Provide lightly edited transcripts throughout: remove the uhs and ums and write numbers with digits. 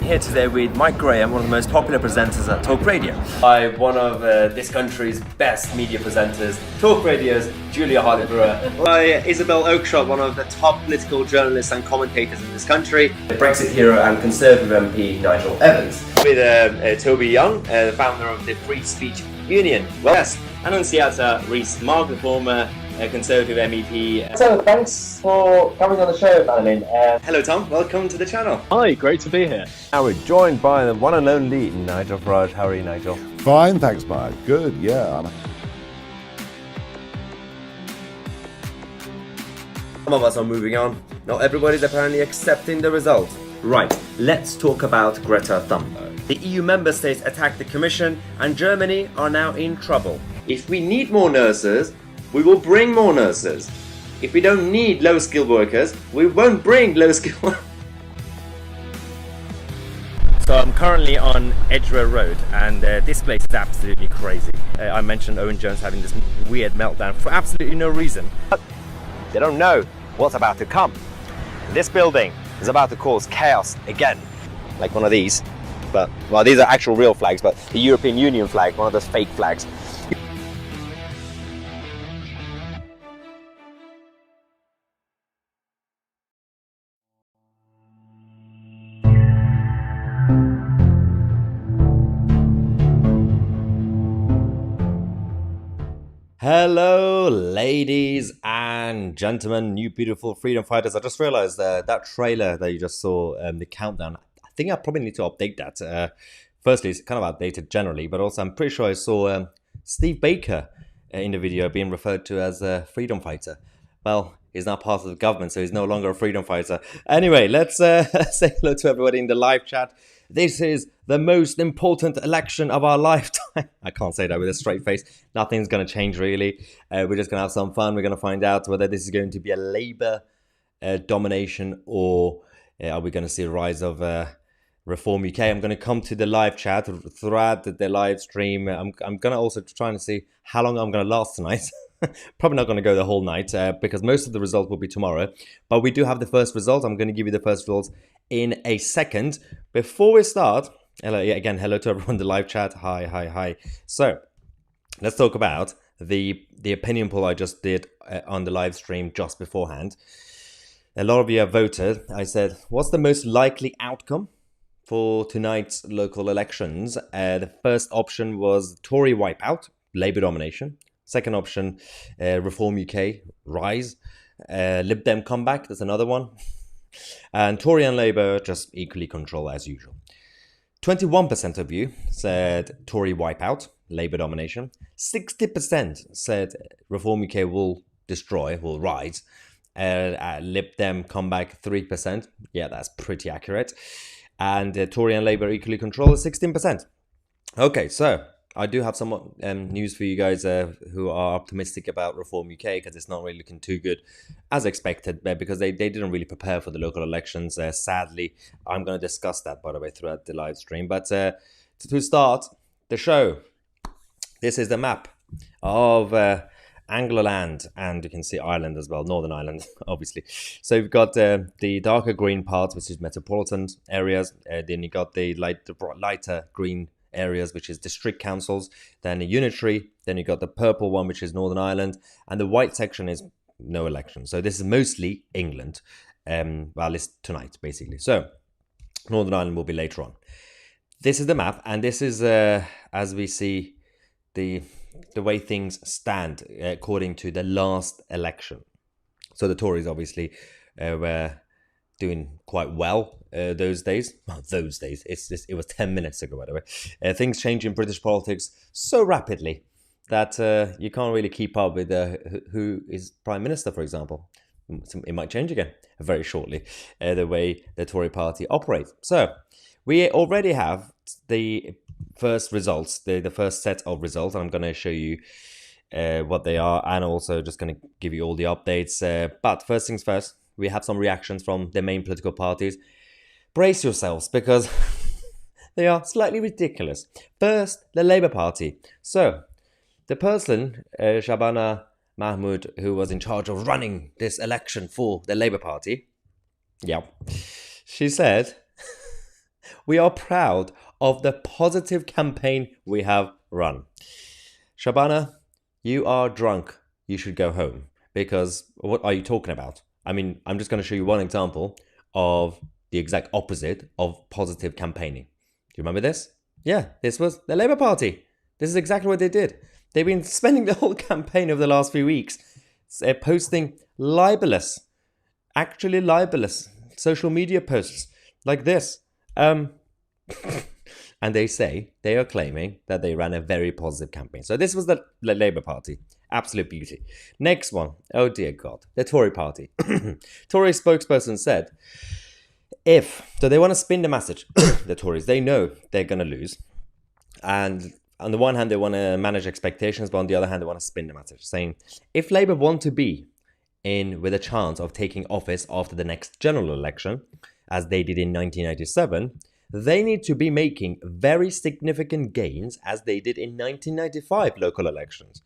here today with Mike Graham, one of the most popular presenters at Talk Radio. By one of this country's best media presenters, Talk Radio's Julia Hartley-Brewer. By Isabel Oakeshott, one of the top political journalists and commentators in this country. The Brexit hero and Conservative MP Nigel Evans. With Toby Young, the founder of the Free Speech Union. Well, yes. Annunciata Rees-Mogg, former Conservative MEP. So, thanks for coming on the show, Madeline. Hello, Tom. Welcome to the channel. Hi, great to be here. Now we're joined by the one and only Nigel Farage. How are you, Nigel? Fine, thanks, Mike. Good, yeah. Some of us are moving on. Not everybody's apparently accepting the result. Right, let's talk about Greta Thunberg. The EU member states attacked the Commission and Germany are now in trouble. If we need more nurses, we will bring more nurses. If we don't need low-skilled workers, we won't bring low-skilled workers. So I'm currently on Edgware Road and this place is absolutely crazy. I mentioned Owen Jones having this weird meltdown for absolutely no reason. They don't know what's about to come. This building is about to cause chaos again. Like one of these. But, well, these are actual real flags, but the European Union flag, one of those fake flags. Hello, ladies and gentlemen, you beautiful freedom fighters. I just realized that trailer that you just saw, the countdown, I think I probably need to update that. Firstly, it's kind of outdated generally, but also I'm pretty sure I saw Steve Baker in the video being referred to as a freedom fighter. Well, he's now part of the government, so he's no longer a freedom fighter. Anyway, let's say hello to everybody in the live chat. This is the most important election of our lifetime. I can't say that with a straight face. Nothing's going to change, really. We're just going to have some fun. We're going to find out whether this is going to be a Labour domination or are we going to see a rise of Reform UK. I'm going to come to the live chat throughout the live stream. I'm going to also try and see how long I'm going to last tonight. Probably not going to go the whole night because most of the results will be tomorrow. But we do have the first results. I'm going to give you the first results in a second. Before we start, hello to everyone in the live chat. Hi. So let's talk about the opinion poll I just did on the live stream just beforehand. A lot of you have voted. I said, what's the most likely outcome for tonight's local elections? The first option was Tory wipeout, Labour domination. Second option, Reform UK, rise. Lib Dem comeback, that's another one. And Tory and Labour just equally control as usual. 21% of you said Tory wipeout, Labour domination. 60% said Reform UK will rise. Lib Dem comeback, 3%. Yeah, that's pretty accurate. And Tory and Labour equally control is 16%. Okay, so I do have some news for you guys who are optimistic about Reform UK because it's not really looking too good as expected because they didn't really prepare for the local elections. Sadly, I'm going to discuss that, by the way, throughout the live stream. But to start the show, this is the map of Angloland, and you can see Ireland as well, Northern Ireland, obviously. So you've got the darker green parts, which is metropolitan areas. Then you got the lighter green areas, which is district councils, then a unitary, then you got the purple one, which is Northern Ireland, and the white section is no election. So this is mostly England, well, it's tonight, basically. So Northern Ireland will be later on. This is the map, and this is, as we see, the way things stand according to the last election. So the Tories obviously were doing quite well those days. Well, those days. It was 10 minutes ago, by the way. Things change in British politics so rapidly that you can't really keep up with who is Prime Minister, for example. It might change again very shortly, the way the Tory party operates. So we already have the first results, the first set of results. And I'm going to show you what they are and also just going to give you all the updates. But first things first, we have some reactions from the main political parties. Brace yourselves because they are slightly ridiculous. First, the Labour Party. So, the person, Shabana Mahmood, who was in charge of running this election for the Labour Party, she said We are proud of the positive campaign we have run. Shabana, you are drunk. You should go home. Because what are you talking about? I mean, I'm just going to show you one example of the exact opposite of positive campaigning. Do you remember this? Yeah, this was the Labour Party. This is exactly what they did. They've been spending the whole campaign over the last few weeks posting libelous, actually libelous social media posts like this. And they say, they are claiming that they ran a very positive campaign. So this was the Labour Party. Absolute beauty. Next one. Oh dear God. The Tory party. Tory spokesperson said, so they want to spin the message. The Tories, they know they're going to lose. And on the one hand, they want to manage expectations, but on the other hand, they want to spin the message, saying, if Labour want to be in with a chance of taking office after the next general election, as they did in 1997, they need to be making very significant gains as they did in 1995 local elections.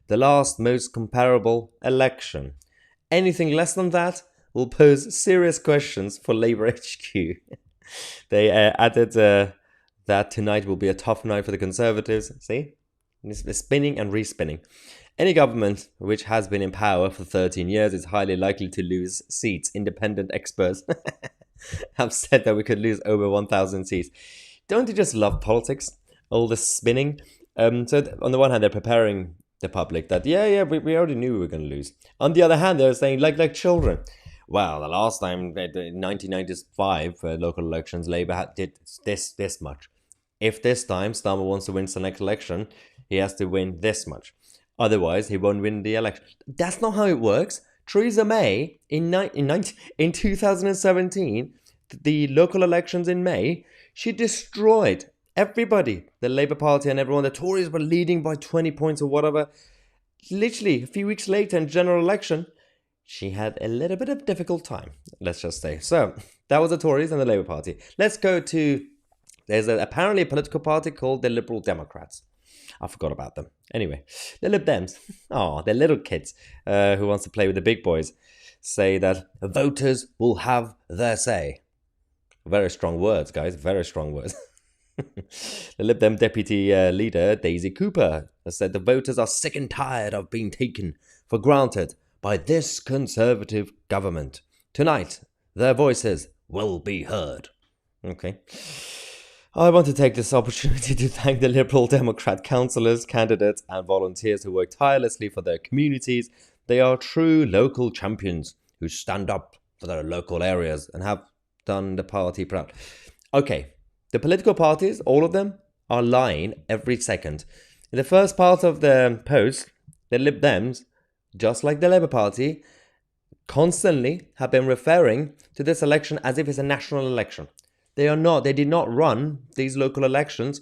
The last most comparable election. Anything less than that will pose serious questions for Labour HQ. They added that tonight will be a tough night for the Conservatives. See? It's spinning and respinning. Any government which has been in power for 13 years is highly likely to lose seats. Independent experts have said that we could lose over 1,000 seats. Don't you just love politics? All this spinning? So on the one hand, they're preparing the public that, we already knew we were going to lose. On the other hand, they're saying, like children, well, the last time, in 1995, local elections, Labour did this much. If this time Starmer wants to win the next election, he has to win this much. Otherwise, he won't win the election. That's not how it works. Theresa May, in 2017, the local elections in May, she destroyed everybody. The Labour Party and everyone. The Tories were leading by 20 points or whatever. Literally, a few weeks later in general election, she had a little bit of difficult time, let's just say. So, that was the Tories and the Labour Party. Let's go to, there's apparently a political party called the Liberal Democrats. I forgot about them. Anyway, the Lib Dems, they're little kids who wants to play with the big boys, say that voters will have their say. Very strong words, guys, very strong words. The Lib Dem deputy leader, Daisy Cooper, has said the voters are sick and tired of being taken for granted by this Conservative government. Tonight, their voices will be heard. Okay. I want to take this opportunity to thank the Liberal Democrat councillors, candidates and volunteers who work tirelessly for their communities. They are true local champions who stand up for their local areas and have done the party proud. Okay, the political parties, all of them, are lying every second. In the first part of the post, the Lib Dems, just like the Labour Party, constantly have been referring to this election as if it's a national election. They did not run these local elections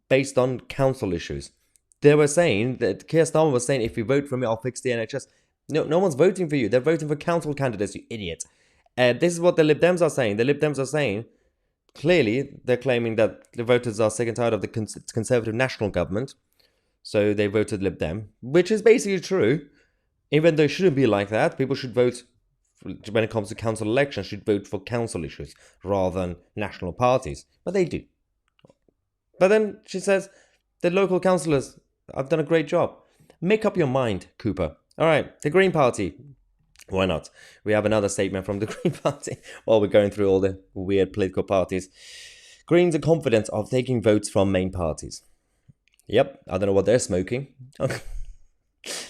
based on council issues. They were saying that Keir Starmer was saying, if you vote for me, I'll fix the NHS. No one's voting for you. They're voting for council candidates, you idiot. This is what the Lib Dems are saying. The Lib Dems are saying, clearly, they're claiming that the voters are sick and tired of the Conservative national government. So they voted Lib Dem, which is basically true. Even though it shouldn't be like that, people should vote, when it comes to council elections, should vote for council issues rather than national parties. But they do. But then she says, the local councillors have done a great job. Make up your mind, Cooper. All right, the Green Party. Why not? We have another statement from the Green Party while we're going through all the weird political parties. Greens are confident of taking votes from main parties. Yep, I don't know what they're smoking.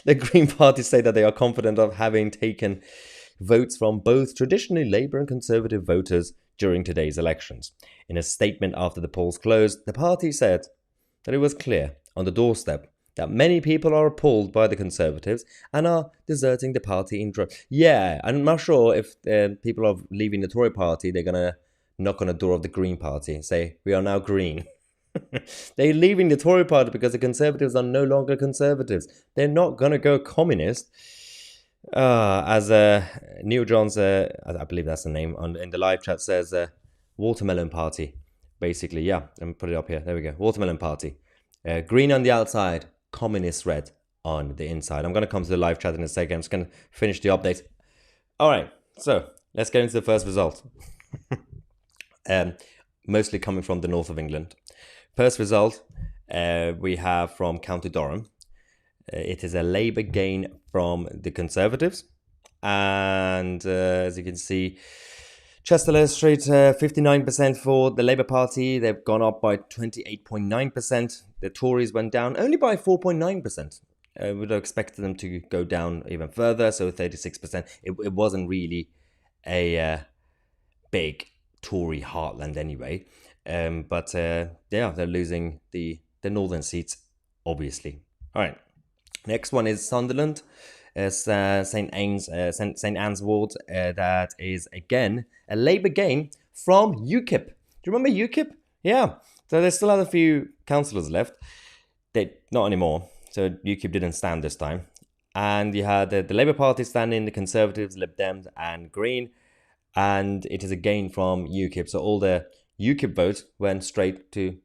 The Green Party say that they are confident of having taken votes from both traditionally Labour and Conservative voters during today's elections. In a statement after the polls closed, the party said that it was clear on the doorstep that many people are appalled by the Conservatives and are deserting the party in droves. Yeah, I'm not sure if people are leaving the Tory party, they're going to knock on the door of the Green Party and say, we are now green. They're leaving the Tory party because the Conservatives are no longer Conservatives. They're not going to go communist. As Neil Johns, I believe that's the name, in the live chat says, Watermelon Party. Basically, yeah, let me put it up here. There we go. Watermelon Party. Green on the outside, communist red on the inside. I'm going to come to the live chat in a second. I'm just going to finish the update. All right, so let's get into the first result. mostly coming from the north of England. First result we have from County Durham. It is a Labour gain from the Conservatives. And as you can see, Chester Street, 59% for the Labour Party. They've gone up by 28.9%. The Tories went down only by 4.9%. We would have expected them to go down even further, so 36%. It wasn't really a big Tory heartland anyway. But they're losing the northern seats, obviously. All right. Next one is Sunderland. St Anne's Ward. That is again a Labour gain from UKIP. Do you remember UKIP? Yeah. So they still have a few councillors left. They not anymore. So UKIP didn't stand this time. And you had the Labour Party standing, the Conservatives, Lib Dems, and Green. And it is a gain from UKIP. So all the UKIP votes went straight to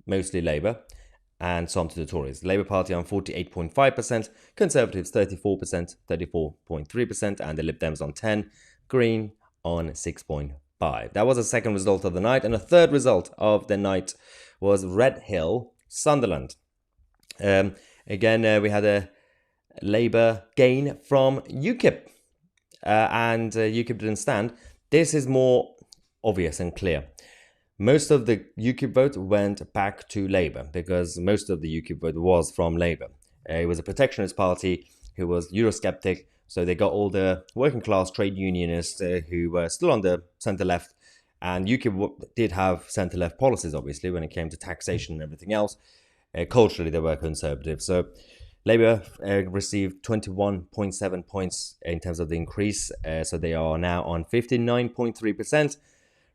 mostly Labour and some to the Tories. The Labour Party on 48.5%, Conservatives 34%, 34.3%, and the Lib Dems on 10%, Green on 6.5%. That was the second result of the night. And the third result of the night was Redhill, Sunderland. Again, we had a Labour gain from UKIP. And UKIP didn't stand. This is more obvious and clear. Most of the UKIP vote went back to Labour because most of the UKIP vote was from Labour. It was a protectionist party who was Eurosceptic, so they got all the working class trade unionists who were still on the centre-left, and UKIP did have centre-left policies, obviously, when it came to taxation and everything else. Culturally, they were conservative. So Labour received 21.7 points in terms of the increase, so they are now on 59.3%.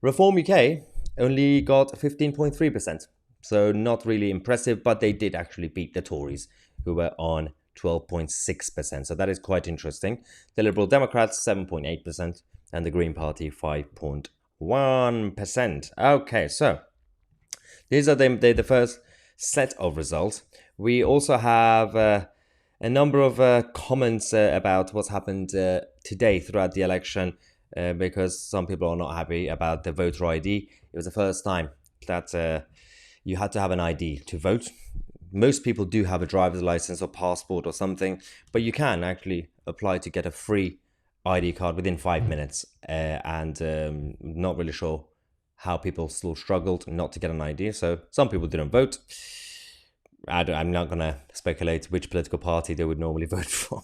Reform UK only got 15.3%, so not really impressive, but they did actually beat the Tories, who were on 12.6%, so that is quite interesting. The Liberal Democrats, 7.8%, and the Green Party, 5.1%. Okay, so these are the first set of results. We also have a number of comments about what's happened today throughout the election, because some people are not happy about the voter ID. It was the first time that you had to have an ID to vote. Most people do have a driver's license or passport or something, but you can actually apply to get a free ID card within 5 minutes. And not really sure how people still struggled not to get an ID. So some people didn't vote. I'm not going to speculate which political party they would normally vote for.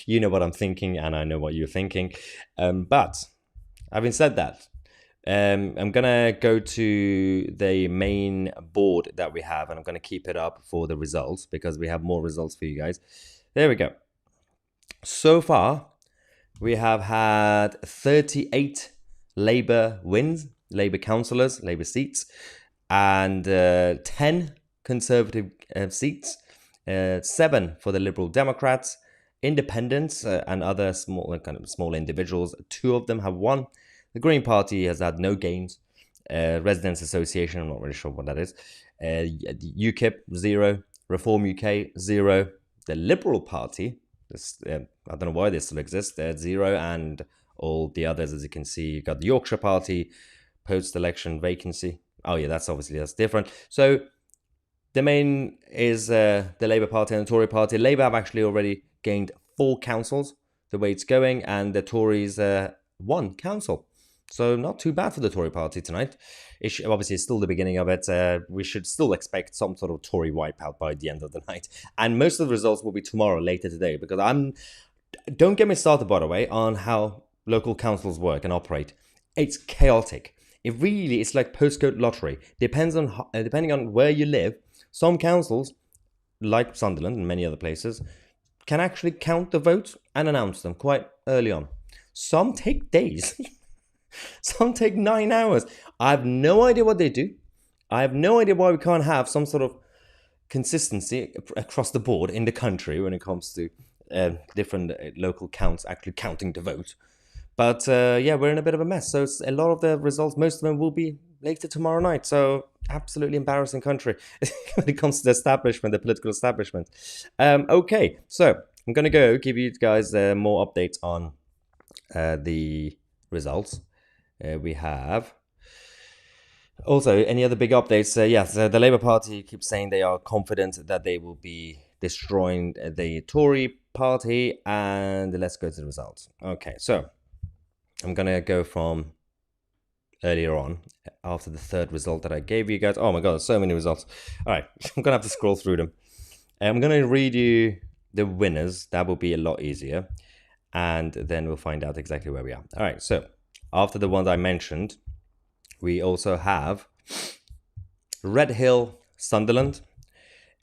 You know what I'm thinking, and I know what you're thinking. But having said that, I'm going to go to the main board that we have, and I'm going to keep it up for the results because we have more results for you guys. There we go. So far, we have had 38 Labour wins, Labour councillors, Labour seats, and 10 Conservative seats, 7 for the Liberal Democrats, Independents and other small individuals. 2 of them have won. The Green Party has had no gains. Residents Association, I'm not really sure what that is. UKIP, 0. Reform UK, 0. The Liberal Party, I don't know why this still exists, 0. And all the others, as you can see, you've got the Yorkshire Party, post-election vacancy. Oh yeah, that's different. So the main is the Labour Party and the Tory Party. Labour have actually already gained 4 councils, the way it's going, and the Tories 1 council. So not too bad for the Tory Party tonight. Obviously, it's still the beginning of it. We should still expect some sort of Tory wipeout by the end of the night. And most of the results will be tomorrow, later today, because don't get me started, by the way, on how local councils work and operate. It's chaotic. It's like postcode lottery. Depending on where you live, some councils, like Sunderland and many other places, can actually count the votes and announce them quite early on. Some take days. Some take 9 hours. I have no idea what they do. I have no idea why we can't have some sort of consistency across the board in the country when it comes to different local counts actually counting the vote. But we're in a bit of a mess. So a lot of the results, most of them will be later tomorrow night. So absolutely embarrassing country when it comes to the establishment, the political establishment. Okay, so I'm going to give you guys more updates on the results. We have Also, any other big updates? Yes, the Labour Party keeps saying they are confident that they will be destroying the Tory party. And let's go to the results. Okay, so I'm going to go from earlier on after the third result that I gave you guys. Oh my god, there's so many results. All right, I'm going to have to scroll through them. I'm going to read you the winners. That will be a lot easier. And then we'll find out exactly where we are. All right, so after the ones I mentioned, we also have Red Hill, Sunderland.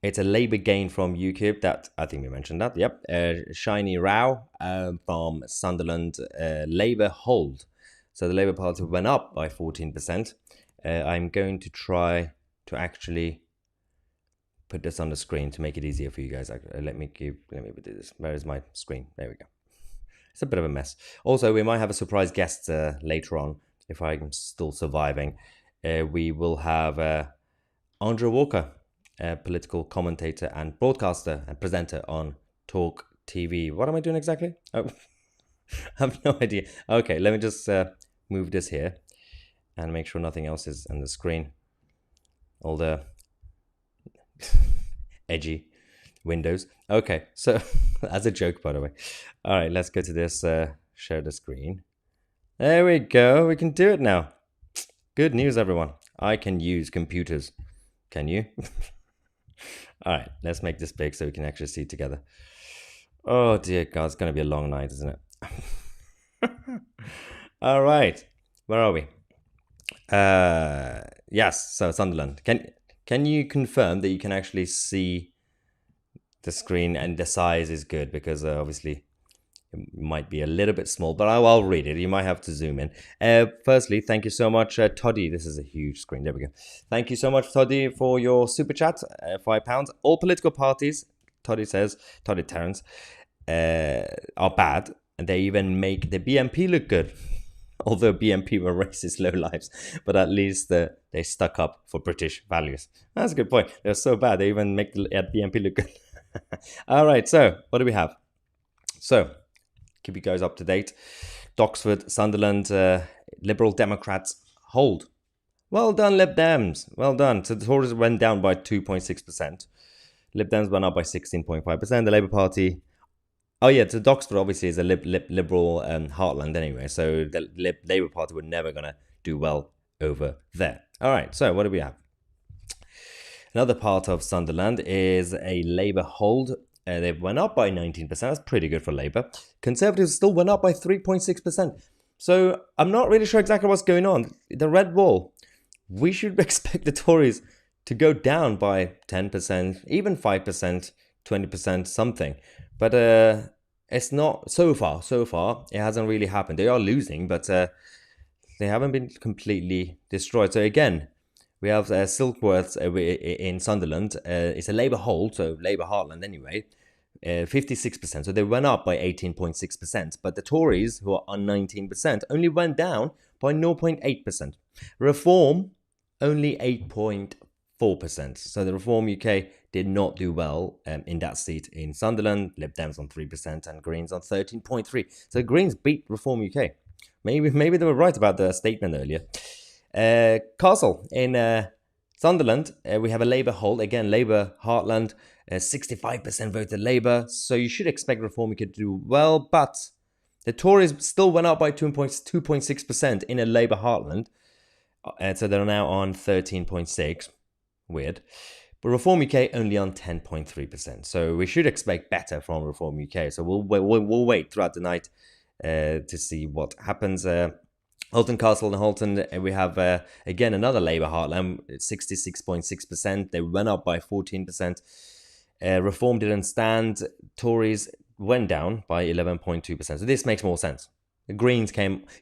It's a Labour gain from UKIP. That I think we mentioned that. Yep. Shiny Row from Sunderland. Labour hold. So the Labour Party went up by 14%. I'm going to try to actually put this on the screen to make it easier for you guys. Let me do this. Where is my screen? There we go. It's a bit of a mess. Also, we might have a surprise guest later on if I'm still surviving. We will have Andrew Walker, a political commentator and broadcaster and presenter on Talk TV. What am I doing exactly? Oh, I have no idea. Okay, let me just move this here and make sure nothing else is on the screen. All the edgy windows. Okay, so as a joke, by the way. All right, let's go to this, share the screen. There we go. We can do it now. Good news, everyone. I can use computers. Can you? All right, let's make this big so we can actually see it together. Oh, dear God, it's going to be a long night, isn't it? All right, where are we? Yes, so Sunderland. Can you confirm that you can actually see the screen and the size is good? Because obviously it might be a little bit small, but I'll read it. You might have to zoom in. Firstly, thank you so much, Toddy. This is a huge screen. There we go. Thank you so much, Toddy, for your super chat. £5. All political parties, Toddy says, Toddy Terrence, are bad. And they even make the BNP look good. Although BNP were racist lowlifes, but at least they stuck up for British values. That's a good point. They're so bad, they even make the BNP look good. All right, so what do we have? So, keep you guys up to date. Doxford, Sunderland, Liberal Democrats hold. Well done, Lib Dems. Well done. So the Tories went down by 2.6%. Lib Dems went up by 16.5%. The Labour Party... Oh yeah, so Doxford obviously is a liberal heartland anyway, so the Labour Party were never going to do well over there. All right, so what do we have? Another part of Sunderland is a Labour hold. They went up by 19%. That's pretty good for Labour. Conservatives still went up by 3.6%. So I'm not really sure exactly what's going on. The red wall, we should expect the Tories to go down by 10%, even 5%, 20%, something. But it's not, so far, it hasn't really happened. They are losing, but they haven't been completely destroyed. So again, we have Silkworth in Sunderland. It's a Labour hold, so Labour heartland anyway, 56%. So they went up by 18.6%. But the Tories, who are on 19%, only went down by 0.8%. Reform, only 8.4%. So the Reform UK did not do well in that seat in Sunderland. Lib Dems on 3% and Greens on 13.3%. So Greens beat Reform UK. Maybe they were right about the statement earlier. Castle in Sunderland, we have a Labour hold. Again, Labour heartland, 65% voted Labour. So you should expect Reform UK to do well. But the Tories still went up by 2.6% in a Labour heartland. So they're now on 13.6%. Weird. But Reform UK only on 10.3%. So we should expect better from Reform UK. So we'll wait throughout the night to see what happens. Holton Castle and Holton, we have again another Labour heartland, 66.6%. They went up by 14%. Reform didn't stand. Tories went down by 11.2%. So this makes more sense. The Greens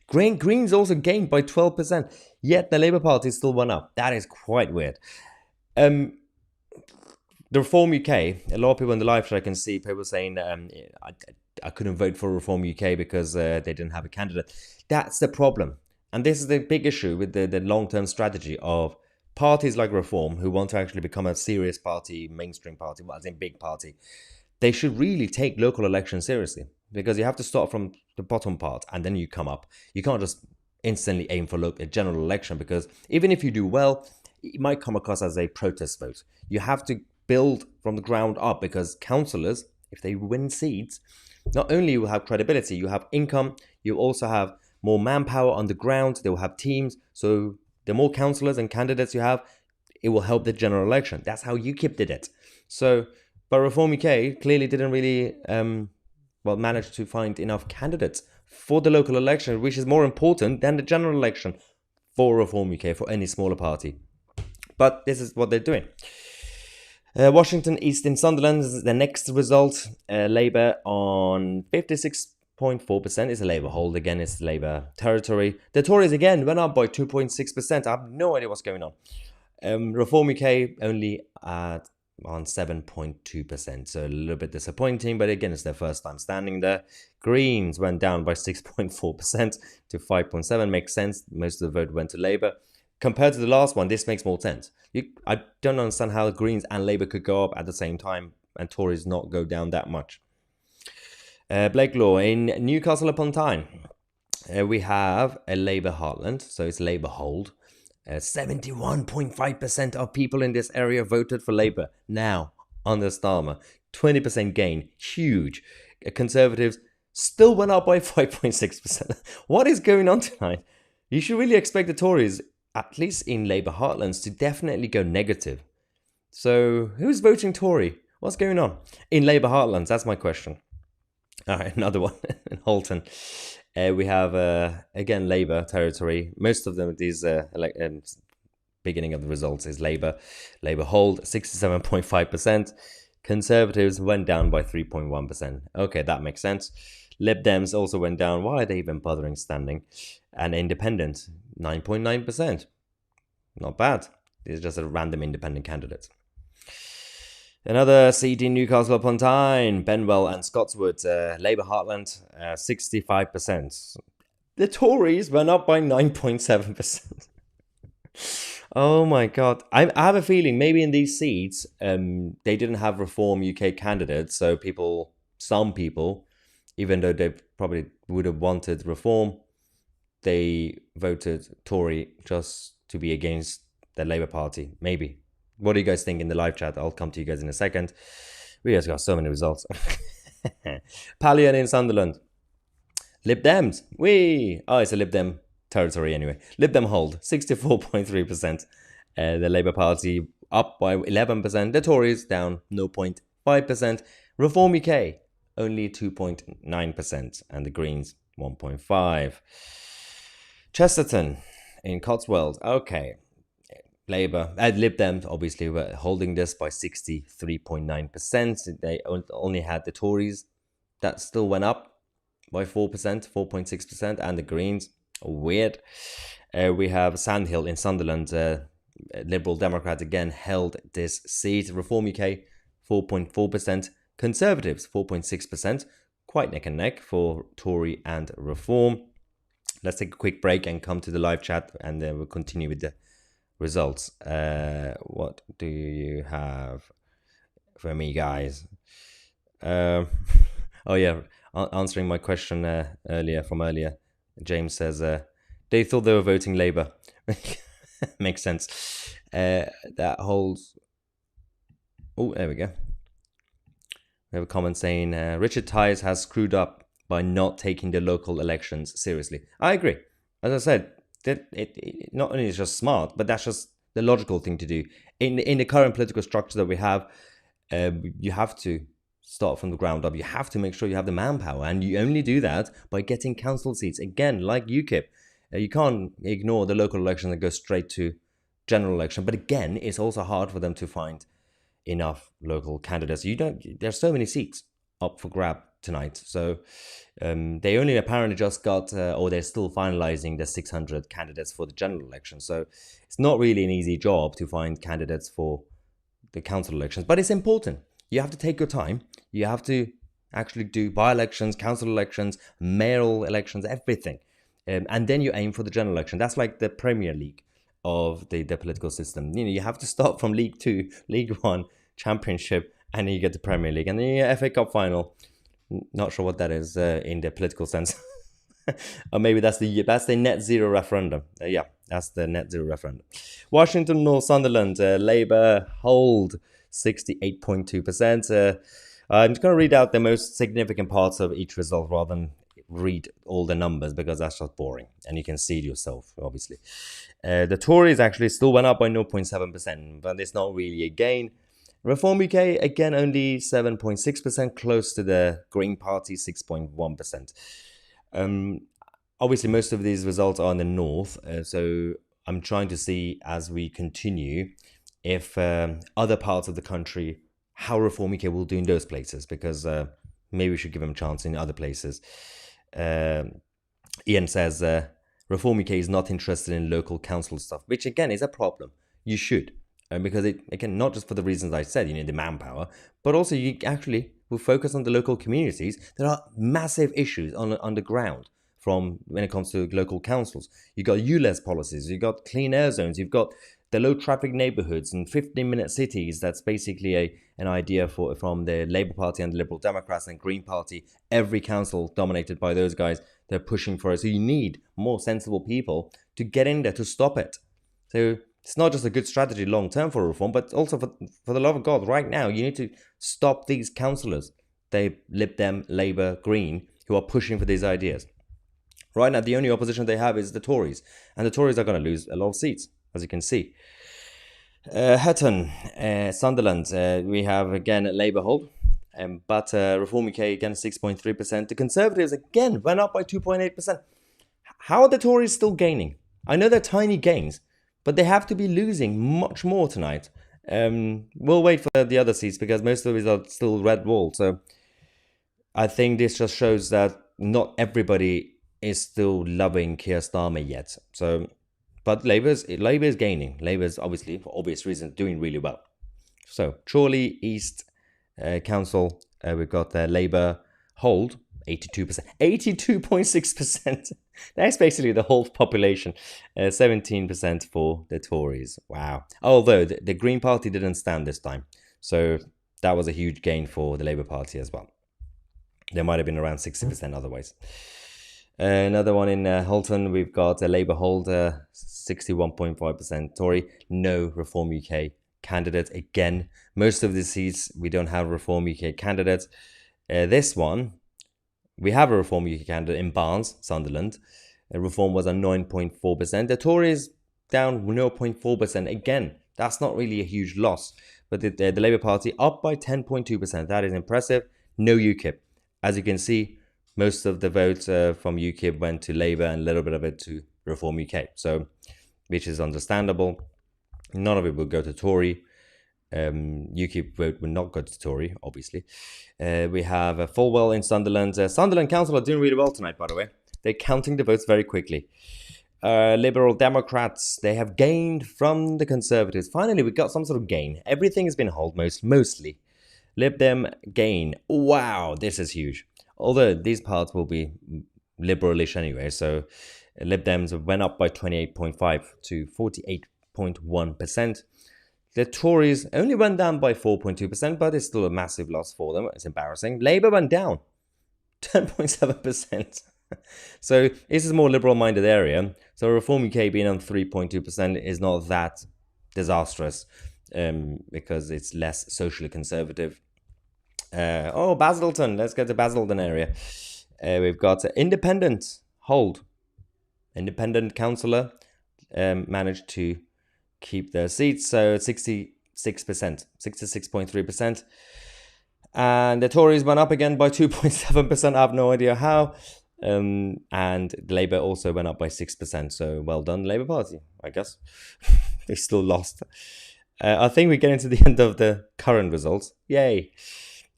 Greens also gained by 12%. Yet the Labour Party still went up. That is quite weird. The Reform UK, a lot of people in the live chat I can see people saying I couldn't vote for Reform UK because they didn't have a candidate. That's the problem. And this is the big issue with the long-term strategy of parties like Reform who want to actually become a serious party, mainstream party, well, as in big party. They should really take local elections seriously because you have to start from the bottom part and then you come up. You can't just instantly aim for a general election, because even if you do well, it might come across as a protest vote. You have to build from the ground up, because councillors, if they win seats, not only will have credibility, you have income, you also have more manpower on the ground, they will have teams. So the more councillors and candidates you have, it will help the general election. That's how UKIP did it. So, but Reform UK clearly didn't really manage to find enough candidates for the local election, which is more important than the general election for Reform UK, for any smaller party. But this is what they're doing. Washington East in Sunderland is the next result. Labour on 56.4% is a Labour hold. Again, it's Labour territory. The Tories again went up by 2.6%. I have no idea what's going on. Reform UK only at on 7.2%, so a little bit disappointing, but again, it's their first time standing there. Greens went down by 6.4% to 5.7%. Makes sense. Most of the vote went to Labour. Compared to the last one, this makes more sense. I don't understand how Greens and Labour could go up at the same time and Tories not go down that much. Blake Law in Newcastle upon Tyne. We have a Labour heartland, so it's Labour hold. 71.5% of people in this area voted for Labour now under Starmer. 20% gain, huge. Conservatives still went up by 5.6%. What is going on tonight? You should really expect the Tories, at least in Labour heartlands, to definitely go negative. So who's voting Tory? What's going on in Labour heartlands? That's my question. All right, another one in Halton. We have, again, Labour territory. Most of them, these beginning of the results is Labour. Labour hold 67.5%. Conservatives went down by 3.1%. Okay, that makes sense. Lib Dems also went down. Why are they even bothering standing? And Independent, 9.9%. Not bad. It's just a random independent candidate. Another seat in Newcastle upon Tyne, Benwell and Scotswood, Labour heartland, 65%. The Tories went up by 9.7%. Oh my God. I have a feeling maybe in these seats, they didn't have Reform UK candidates. So some people, even though they probably would have wanted Reform, they voted Tory just to be against the Labour Party. Maybe. What do you guys think in the live chat? I'll come to you guys in a second. We just got so many results. Pallion in Sunderland. Lib Dems. It's a Lib Dem territory anyway. Lib Dem hold 64.3%. The Labour Party up by 11%. The Tories down 0.5%. Reform UK only 2.9%. And the Greens 1.5%. Chesterton in Cotswold. Okay. Labour, Lib Dem obviously were holding this by 63.9%. They only had the Tories that still went up by 4%, 4.6%, and the Greens. Weird. We have Sandhill in Sunderland. Liberal Democrat again held this seat. Reform UK 4.4%. Conservatives 4.6%. Quite neck and neck for Tory and Reform. Let's take a quick break and come to the live chat, and then we'll continue with the results. What do you have for me, guys? Oh yeah, answering my question earlier. James says they thought they were voting Labour. Makes sense. That holds. Oh, there we go. We have a comment saying Richard Tyers has screwed up by not taking the local elections seriously. I agree. As I said, that it not only is just smart, but that's just the logical thing to do. In the current political structure that we have, you have to start from the ground up. You have to make sure you have the manpower, and you only do that by getting council seats. Again, like UKIP, you can't ignore the local election and go straight to general election. But again, it's also hard for them to find enough local candidates. There's so many seats up for grab tonight. So they only apparently just got, or they're still finalizing the 600 candidates for the general election. So it's not really an easy job to find candidates for the council elections, but it's important. You have to take your time. You have to actually do by-elections, council elections, mayoral elections, everything. And then you aim for the general election. That's like the Premier League of the political system. You have to start from League 2, League 1, Championship, and then you get the Premier League. And then you get FA Cup final. Not sure what that is in the political sense. Or maybe that's the net zero referendum. Yeah, that's the net zero referendum. Washington, North Sunderland, Labour hold 68.2%. I'm just going to read out the most significant parts of each result rather than read all the numbers because that's just boring. And you can see it yourself, obviously. The Tories actually still went up by 0.7%, but it's not really a gain. Reform UK, again, only 7.6%, close to the Green Party, 6.1%. Obviously, most of these results are in the north, so I'm trying to see as we continue if other parts of the country, how Reform UK will do in those places, because maybe we should give them a chance in other places. Ian says Reform UK is not interested in local council stuff, which again is a problem. You should. Because it, again, not just for the reasons I said, you need the manpower, but also you actually will focus on the local communities. There are massive issues on the ground from when it comes to local councils. You've got ULEZ policies, you've got clean air zones, you've got the low traffic neighborhoods and 15-minute cities. That's basically an idea from the Labour Party and the Liberal Democrats and Green Party. Every council dominated by those guys, they're pushing for it. So you need more sensible people to get in there to stop it. So it's not just a good strategy long term for reform, but also for the love of God, right now, you need to stop these councillors, they Lib Dem, Labour, Green, who are pushing for these ideas. Right now, the only opposition they have is the Tories, and the Tories are going to lose a lot of seats, as you can see. Hutton, Sunderland, we have again Labour hold, but Reform UK again 6.3%. The Conservatives again went up by 2.8%. How are the Tories still gaining? I know they're tiny gains, but they have to be losing much more tonight. We'll wait for the other seats because most of these are still red wall. So I think this just shows that not everybody is still loving Keir Starmer yet. So, but Labour is gaining. Labour is obviously, for obvious reasons, doing really well. So Chorley East Council, we've got the Labour hold 82%, 82.6%. That's basically the whole population. 17% for the Tories. Wow. Although the Green Party didn't stand this time. So that was a huge gain for the Labour Party as well. There might have been around 60% otherwise. Another one in Holton, we've got a Labour hold, 61.5%. Tory, no Reform UK candidate. Again, most of the seats, we don't have Reform UK candidates. This one, we have a Reform UK candidate in Barnes, Sunderland. Reform was on 9.4%. The Tories down 0.4%. Again, that's not really a huge loss. But the Labour Party up by 10.2%. That is impressive. No UKIP. As you can see, most of the votes from UKIP went to Labour and a little bit of it to Reform UK. So, which is understandable. None of it will go to Tory. UKIP vote will not go to Tory, obviously. We have Fulwell in Sunderland. Sunderland Council are doing really well tonight, by the way. They're counting the votes very quickly. Liberal Democrats, they have gained from the Conservatives. Finally, we got some sort of gain. Everything has been held mostly. Lib Dem gain. Wow, this is huge. Although these parts will be liberalish anyway. So Lib Dems went up by 28.5 to 48.1%. The Tories only went down by 4.2%, but it's still a massive loss for them. It's embarrassing. Labour went down 10.7%. So this is a more liberal-minded area. So Reform UK being on 3.2% is not that disastrous because it's less socially conservative. Basildon. Let's get to Basildon area. We've got independent hold. Independent councillor managed to keep their seats, so 66.3%. And the Tories went up again by 2.7%. I have no idea how. And Labour also went up by 6%. So well done, Labour Party, I guess. They still lost. I think we get into the end of the current results. Yay.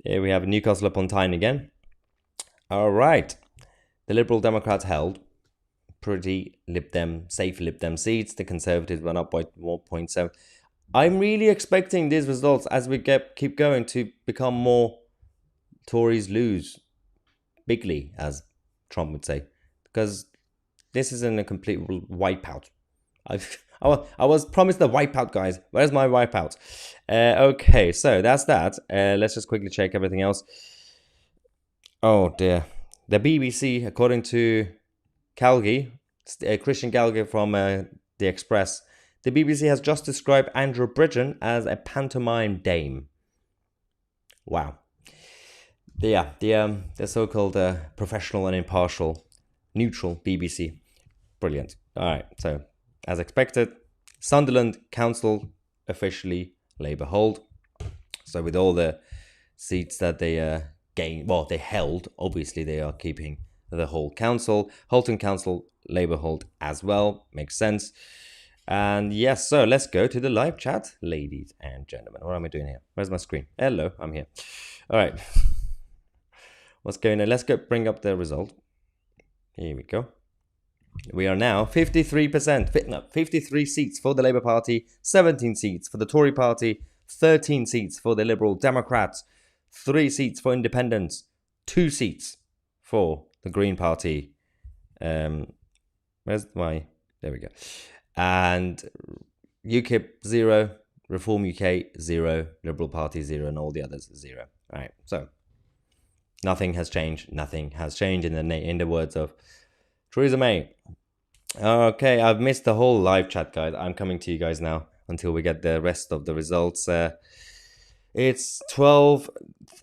Here we have Newcastle upon Tyne again. All right. The Liberal Democrats held pretty safe Lib Dem seats. The Conservatives went up by 1.7. I'm really expecting these results as we keep going to become more Tories lose bigly, as Trump would say, because this isn't a complete wipeout. I was promised the wipeout, guys. Where's my wipeout? Okay, so that's that. Let's just quickly check everything else. Oh dear. The BBC, according to Calgie, Christian Calgie from The Express. The BBC has just described Andrew Bridgen as a pantomime dame. Wow. The so-called professional and impartial, neutral BBC. Brilliant. All right. So, as expected, Sunderland Council officially Labour hold. So, with all the seats that they they held, obviously they are keeping the whole council. Halton Council Labour hold as well. Makes sense. And yes, so let's go to the live chat, ladies and gentlemen. What am I doing here? Where's my screen? Hello, I'm here. All right. What's going on? Let's go bring up the result. Here we go. We are now 53 seats for the Labour Party, 17 seats for the Tory Party, 13 seats for the Liberal Democrats, 3 seats for Independents, 2 seats for the Green Party. Where's my... There we go. And UKIP 0, Reform UK 0, Liberal Party 0, and all the others 0. All right, so nothing has changed. Nothing has changed in the words of Theresa May. Okay, I've missed the whole live chat, guys. I'm coming to you guys now until we get the rest of the results. It's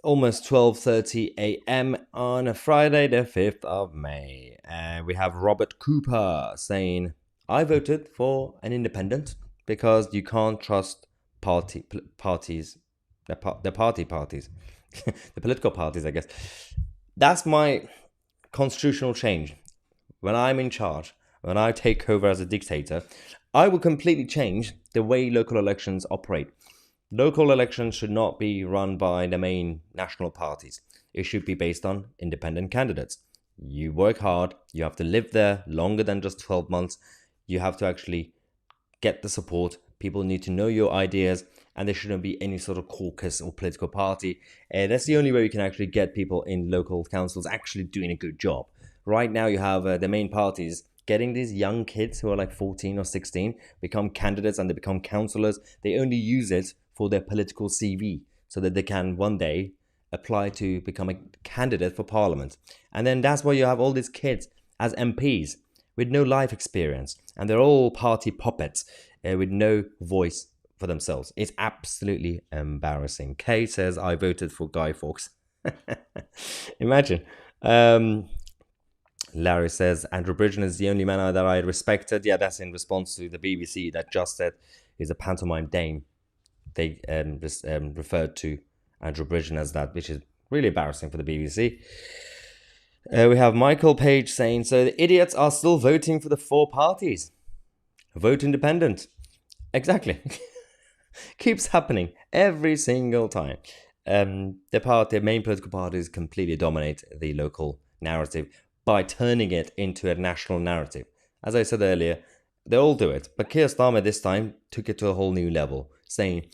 almost 12:30 a.m. on a Friday, the 5th of May. We have Robert Cooper saying, I voted for an independent because you can't trust parties, the parties, the political parties, I guess. That's my constitutional change. When I'm in charge, when I take over as a dictator, I will completely change the way local elections operate. Local elections should not be run by the main national parties. It should be based on independent candidates. You work hard, you have to live there longer than just 12 months. You have to actually get the support. People need to know your ideas, and there shouldn't be any sort of caucus or political party. That's the only way you can actually get people in local councils actually doing a good job. Right now, you have the main parties getting these young kids who are like 14 or 16 become candidates and they become councillors. They only use it for their political CV so that they can one day apply to become a candidate for parliament. And then that's why you have all these kids as MPs with no life experience, and they're all party puppets with no voice for themselves. It's absolutely embarrassing. Kay says, I voted for Guy Fawkes. Imagine. Larry says, Andrew Bridgen is the only man that I respected. Yeah, that's in response to the BBC that just said he's a pantomime dame. They referred to Andrew Bridgen as that, which is really embarrassing for the BBC. We have Michael Page saying, so the idiots are still voting for the 4 parties. Vote independent. Exactly. Keeps happening every single time. The main political parties completely dominate the local narrative by turning it into a national narrative. As I said earlier, they all do it. But Keir Starmer this time took it to a whole new level, saying,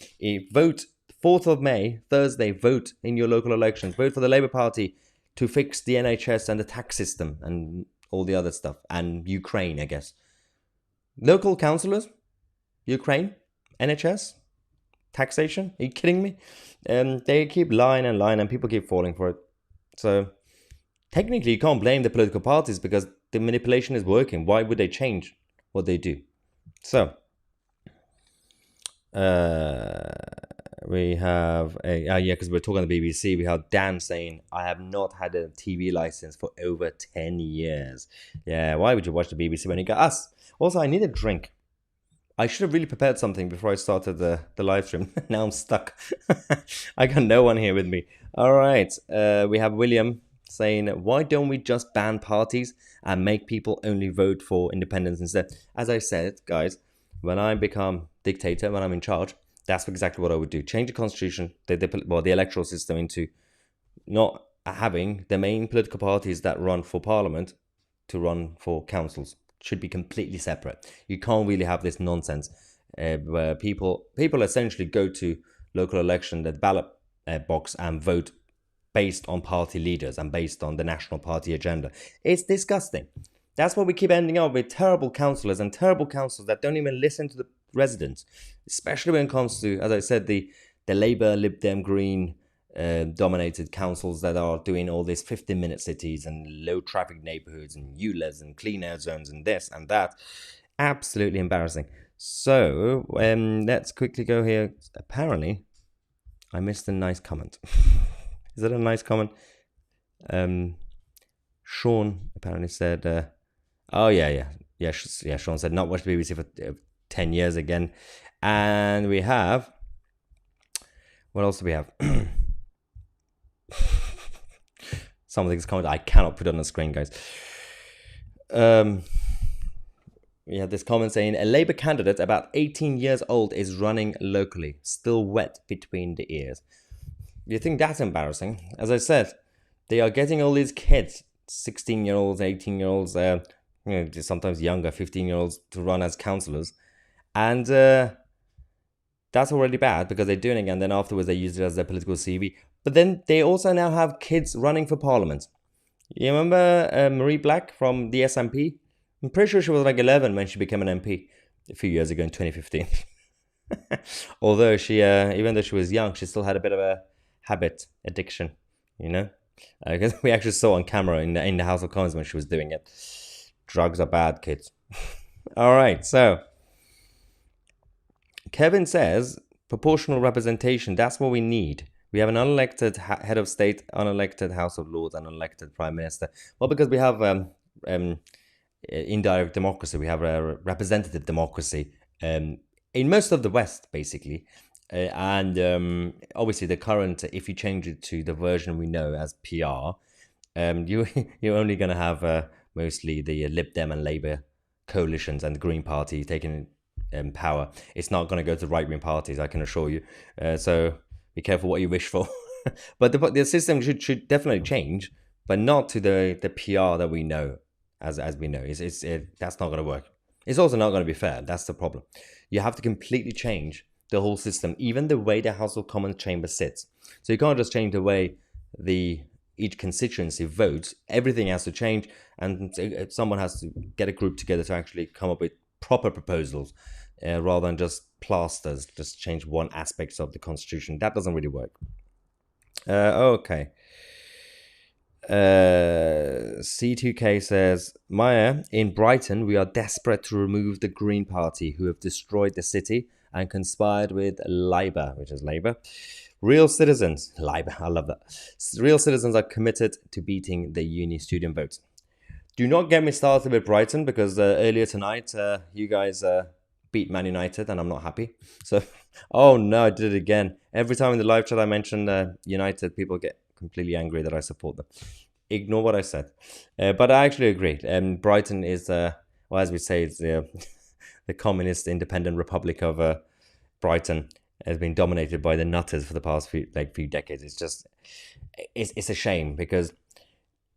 vote 4th of May, Thursday, vote in your local elections. Vote for the Labour Party to fix the NHS and the tax system and all the other stuff. And Ukraine, I guess. Local councillors? Ukraine? NHS? Taxation? Are you kidding me? They keep lying and lying and people keep falling for it. So, technically you can't blame the political parties because the manipulation is working. Why would they change what they do? So, we have because we're talking on the BBC. We have Dan saying, I have not had a TV license for over 10 years. Yeah, why would you watch the BBC when you got us? Also, I need a drink. I should have really prepared something before I started the live stream. Now I'm stuck. I got no one here with me. All right, we have William saying, why don't we just ban parties and make people only vote for independence instead? As I said, guys, when I become dictator, when I'm in charge, that's exactly what I would do. Change the constitution, the electoral system into not having the main political parties that run for parliament to run for councils. Should be completely separate. You can't really have this nonsense where people essentially go to local election, the ballot box, and vote based on party leaders and based on the national party agenda. It's disgusting. That's why we keep ending up with terrible councillors and terrible councils that don't even listen to the residents, especially when it comes to, as I said, the Labour, Lib Dem, Green dominated councils that are doing all these 15-minute cities and low traffic neighborhoods and ULEZ and clean air zones and this and that. Absolutely embarrassing. So let's quickly go here. Apparently, I missed a nice comment. Is that a nice comment? Sean apparently said, oh, yeah. Sean said, not watched the BBC for 10 years again. And we have, what else do we have? Something's commented. I cannot put it on the screen, guys. We have this comment saying, a Labour candidate about 18 years old is running locally, still wet between the ears. You think that's embarrassing? As I said, they are getting all these kids, 16-year-olds, 18-year-olds, sometimes younger, 15-year-olds, to run as councillors. And that's already bad because they're doing it again. Then afterwards, they use it as their political CV. But then they also now have kids running for parliament. You remember Marie Black from the SNP? I'm pretty sure she was like 11 when she became an MP a few years ago in 2015. Although she, even though she was young, she still had a bit of a habit addiction, because we actually saw on camera in the House of Commons when she was doing it. Drugs are bad, kids. All right, so Kevin says proportional representation. That's what we need. We have an unelected head of state, unelected House of Lords, and unelected Prime Minister. Well, because we have indirect democracy, we have a representative democracy in most of the West, basically. And obviously the current, if you change it to the version we know as PR, you're only going to have mostly the Lib Dem and Labour coalitions and the Green Party taking power. It's not going to go to right-wing parties, I can assure you. So be careful what you wish for. But the system should definitely change, but not to the PR that we know as we know. That's not going to work. It's also not going to be fair. That's the problem. You have to completely change the whole system, even the way the House of Commons chamber sits. So you can't just change the way each constituency votes. Everything has to change, and someone has to get a group together to actually come up with proper proposals, rather than just plasters, just change one aspect of the constitution. That doesn't really work. Okay. C2K says, Mahyar, in Brighton, we are desperate to remove the Green Party, who have destroyed the city and conspired with Labour, which is Labour. Real citizens, Labour, I love that. Real citizens are committed to beating the uni student vote. Do not get me started with Brighton, because earlier tonight, you guys beat Man United, and I'm not happy. So, oh no, I did it again. Every time in the live chat I mention United, people get completely angry that I support them. Ignore what I said. But I actually agree. Brighton is, well, as we say, it's the communist independent republic of Brighton has been dominated by the nutters for the past few decades. It's just, it's a shame, because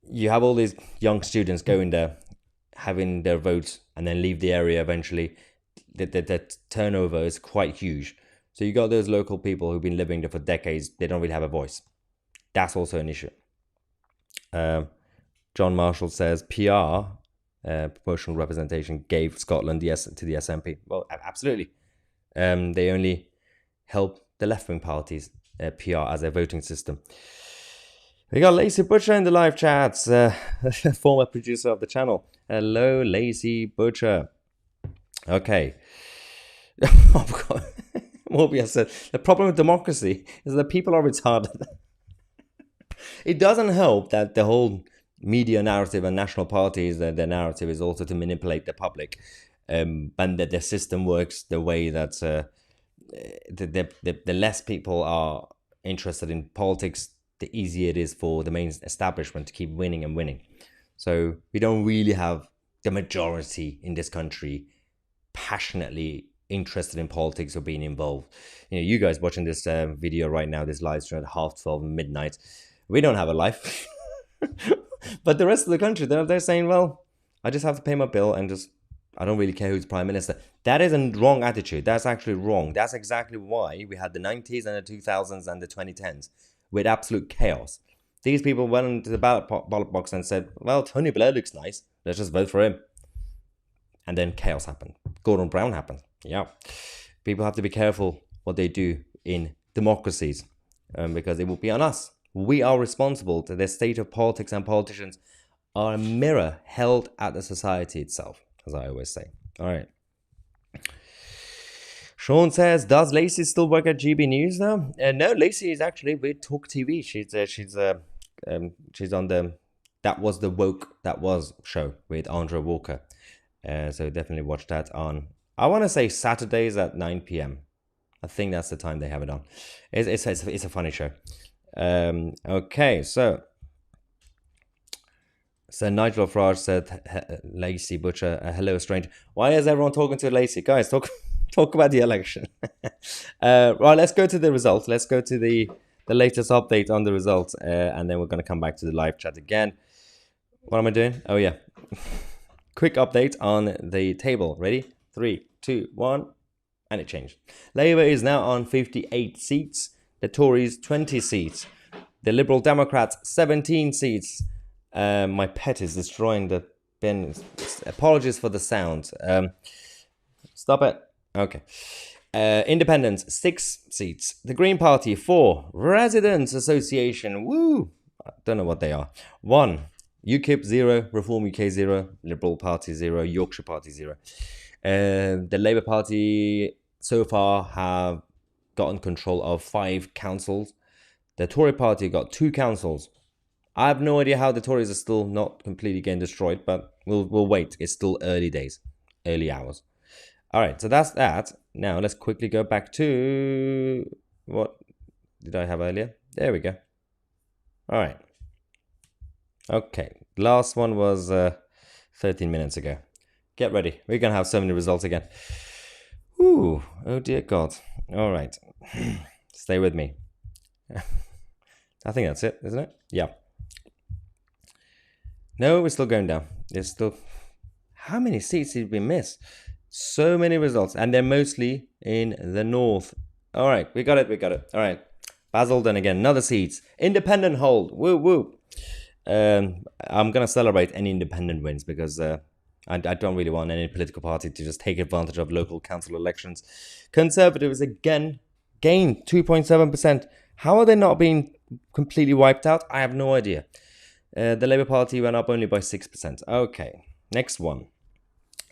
you have all these young students going there, having their votes, and then leave the area eventually. The turnover is quite huge. So you got those local people who've been living there for decades. They don't really have a voice. That's also an issue. John Marshall says PR, proportional representation, gave Scotland to the SNP. Well, absolutely. They only help the left-wing parties, PR, as their voting system. We got Lacey Butcher in the live chats, former producer of the channel. Hello, Lacey Butcher. Okay. Oh, God. Morbius said, the problem with democracy is that people are retarded. It doesn't help that the whole media narrative and national parties, their narrative is also to manipulate the public, and that the system works the way that the less people are interested in politics, the easier it is for the main establishment to keep winning and winning. So we don't really have the majority in this country passionately interested in politics or being involved. You guys watching this video right now, this live stream at 12:30 midnight, we don't have a life. But the rest of the country, they're saying, well, I just have to pay my bill and I don't really care who's prime minister. That is a wrong attitude. That's actually wrong. That's exactly why we had the 90s and the 2000s and the 2010s with absolute chaos. These people went into the ballot box and said, well, Tony Blair looks nice. Let's just vote for him. And then chaos happened. Gordon Brown happened. Yeah. People have to be careful what they do in democracies. because it will be on us. We are responsible to the state of politics, and politicians are a mirror held at the society itself, as I always say. All right. Sean says, "Does Lacey still work at GB News now?" No, Lacey is actually with Talk TV. She's on the That Was the Woke That Was show with Andrea Walker. So definitely watch that on, I want to say, Saturdays at 9 p.m. I think that's the time they have it on. It's a funny show. Okay, so Nigel Farage said, Lacey Butcher, hello stranger. Why is everyone talking to Lacey? Guys, talk about the election. Right, let's go to the results. Let's go to the latest update on the results, and then we're going to come back to the live chat again. What am I doing? Oh yeah. Quick update on the table. Ready? 3, 2, 1. And it changed. Labour is now on 58 seats. The Tories, 20 seats. The Liberal Democrats, 17 seats. My pet is destroying the bin. Apologies for the sound. Stop it. Okay. Independents, 6 seats. The Green Party, 4. Residents Association, woo! I don't know what they are. 1. UKIP, 0. Reform UK, 0. Liberal Party, 0. Yorkshire Party, 0. The Labour Party so far have gotten control of 5 councils. The Tory Party got 2 councils. I have no idea how the Tories are still not completely getting destroyed, but we'll wait. It's still early days, early hours. All right, so that's that. Now let's quickly go back to what did I have earlier? There we go. All right. Okay, last one was 13 minutes ago. Get ready. We're going to have so many results again. Ooh, oh dear God. All right. Stay with me. I think that's it, isn't it? Yeah. No, we're still going down. There's still... How many seats did we miss? So many results. And they're mostly in the north. All right, we got it. All right. Basildon again, another seats. Independent hold. Woo, woo. I'm going to celebrate any independent wins because... I don't really want any political party to just take advantage of local council elections. Conservatives again gained 2.7%. How are they not being completely wiped out? I have no idea. The Labour Party went up only by 6%. Okay, next one.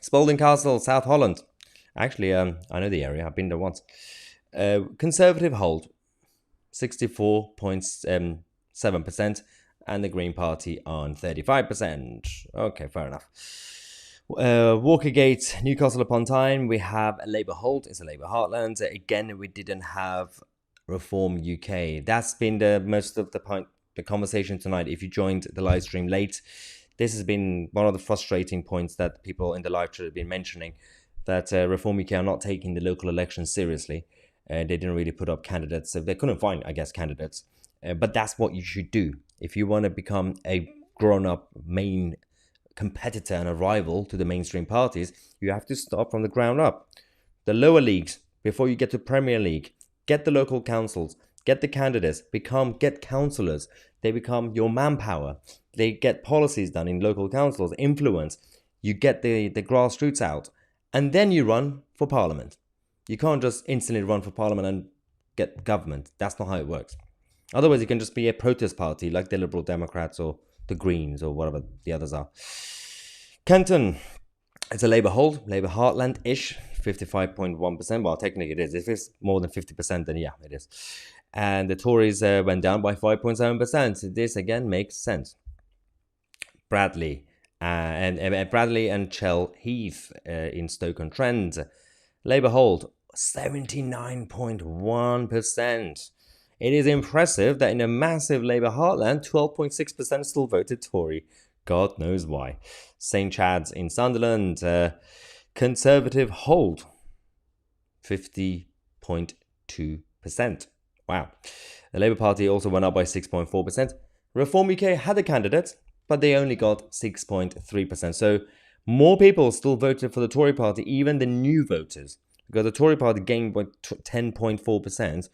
Spalding Castle, South Holland. Actually, I know the area. I've been there once. Conservative hold, 64.7%. And the Green Party on 35%. Okay, fair enough. Walkergate, Newcastle upon Tyne, we have a Labour hold. It's a Labour heartland. Again, we didn't have Reform UK. That's been the most of the conversation tonight. If you joined the live stream late, this has been one of the frustrating points that people in the live chat have been mentioning, that Reform UK are not taking the local elections seriously. They didn't really put up candidates. So they couldn't find, I guess, candidates. But that's what you should do. If you want to become a grown-up main competitor and a rival to the mainstream parties, you have to start from the ground up. The lower leagues, before you get to Premier League, get the local councils, get the candidates, get councillors. They become your manpower. They get policies done in local councils, influence. You get the grassroots out, and then you run for parliament. You can't just instantly run for parliament and get government. That's not how it works. Otherwise, you can just be a protest party like the Liberal Democrats or the Greens or whatever the others are. Kenton, it's a Labour hold, Labour heartland-ish, 55.1%. Well, technically it is. If it's more than 50%, then yeah, it is. And the Tories went down by 5.7%. This, again, makes sense. Bradley and Chell Heath in Stoke-on-Trent. Labour hold, 79.1%. It is impressive that in a massive Labour heartland, 12.6% still voted Tory. God knows why. St. Chad's in Sunderland, Conservative hold, 50.2%. Wow. The Labour Party also went up by 6.4%. Reform UK had a candidate, but they only got 6.3%. So more people still voted for the Tory Party, even the new voters, because the Tory Party gained by 10.4%.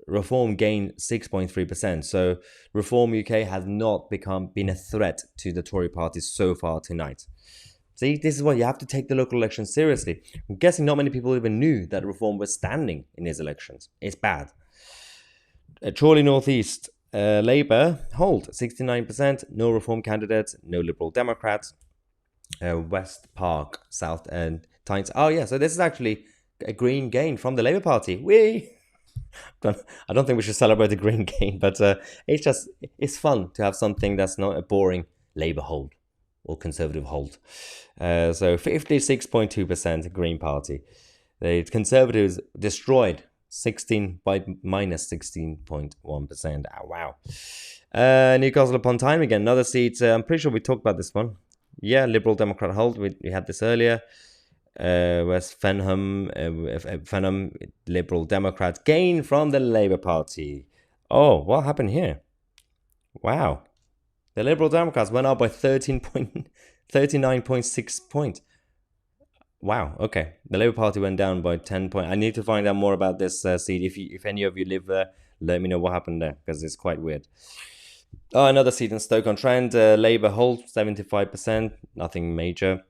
Reform gained 6.3%. So Reform UK has not been a threat to the Tory party so far tonight. See, this is why you have to take the local elections seriously. I'm guessing not many people even knew that Reform was standing in these elections. It's bad. Chorley North East, Labour hold 69%. No Reform candidates. No Liberal Democrats. West Park, South and Tynes. Oh yeah, so this is actually a green gain from the Labour Party. Whee! I don't think we should celebrate the green gain, but it's fun to have something that's not a boring Labour hold or Conservative hold. So 56.2% Green Party. The Conservatives destroyed 16 by minus 16.1%. Oh, wow. Newcastle upon Tyne again, another seat. I'm pretty sure we talked about this one. Yeah, Liberal Democrat hold. We had this earlier. West Fenham, Liberal Democrats gain from the Labour Party. Oh, what happened here? Wow. The Liberal Democrats went up by 39.6 points. Wow, okay. The Labour Party went down by 10 points. I need to find out more about this seat. If any of you live there, let me know what happened there, because it's quite weird. Oh, another seat in Stoke-on-Trent. Labour hold 75%. Nothing major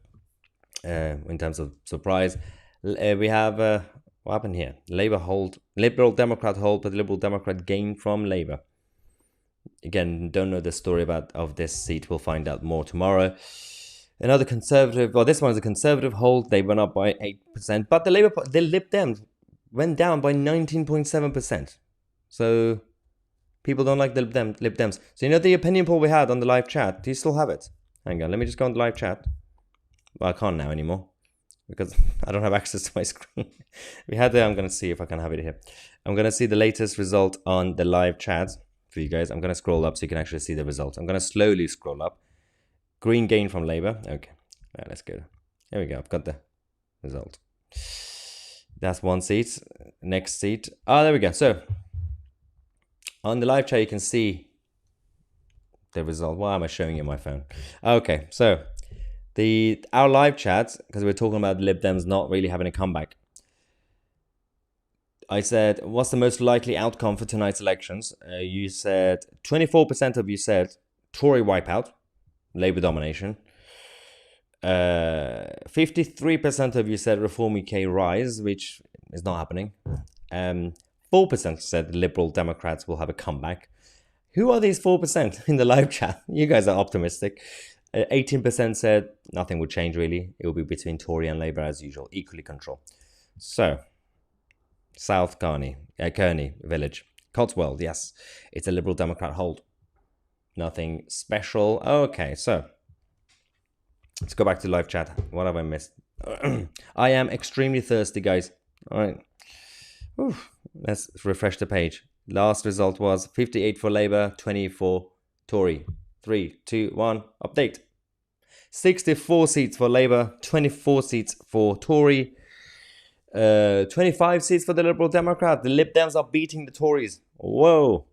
in terms of surprise. We have what happened here? Labour hold, Liberal Democrat hold, but Liberal Democrat gain from Labour. Again, don't know the story of this seat. We'll find out more tomorrow. Another Conservative. Well, this one is a Conservative hold. They went up by 8%, but the Lib Dems went down by 19.7%. So people don't like the Lib Dems. So you know the opinion poll we had on the live chat? Do you still have it? Hang on, let me just go on the live chat. Well, I can't now anymore because I don't have access to my screen. We had there. I'm going to see if I can have it here. I'm going to see the latest result on the live chat for you guys. I'm going to scroll up so you can actually see the result. I'm going to slowly scroll up. Green gain from Labour. Okay, right, let's go. Here we go. I've got the result. That's one seat. Next seat. Oh, there we go. So on the live chat, you can see the result. Why am I showing you my phone? Okay, so our live chat, because we're talking about Lib Dems not really having a comeback. I said, what's the most likely outcome for tonight's elections? You said 24% of you said Tory wipeout, Labour domination. 53% of you said Reform UK rise, which is not happening. 4% said Liberal Democrats will have a comeback. Who are these 4% in the live chat? You guys are optimistic. 18% said nothing would change really. It will be between Tory and Labour as usual, equally control. So, South Kearney Village, Cotswold, yes, it's a Liberal Democrat hold. Nothing special. Okay, so let's go back to live chat. What have I missed? I am extremely thirsty, guys. All right. Oof. Let's refresh the page. Last result was 58 for Labour, 20 for Tory. 3, 2, 1, update. 64 seats for Labour, 24 seats for Tory, 25 seats for the Liberal Democrat. The Lib Dems are beating the Tories. Whoa.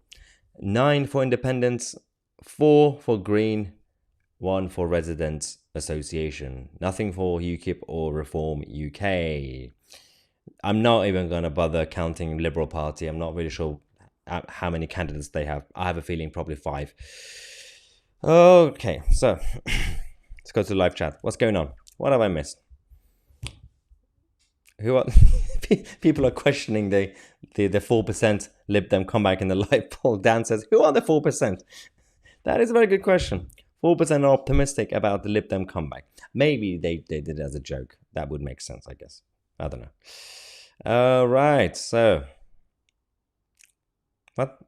9 for Independents, 4 for Green, 1 for Residents Association. Nothing for UKIP or Reform UK. I'm not even going to bother counting Liberal Party. I'm not really sure how many candidates they have. I have a feeling probably 5. Okay, so let's go to the live chat. What's going on? What have I missed? Who are people are questioning the 4% Lib Dem comeback in the live poll. Dan says, who are the 4%? That is a very good question. 4% are optimistic about the Lib Dem comeback. Maybe they did it as a joke. That would make sense, I guess. I don't know. All right, so what?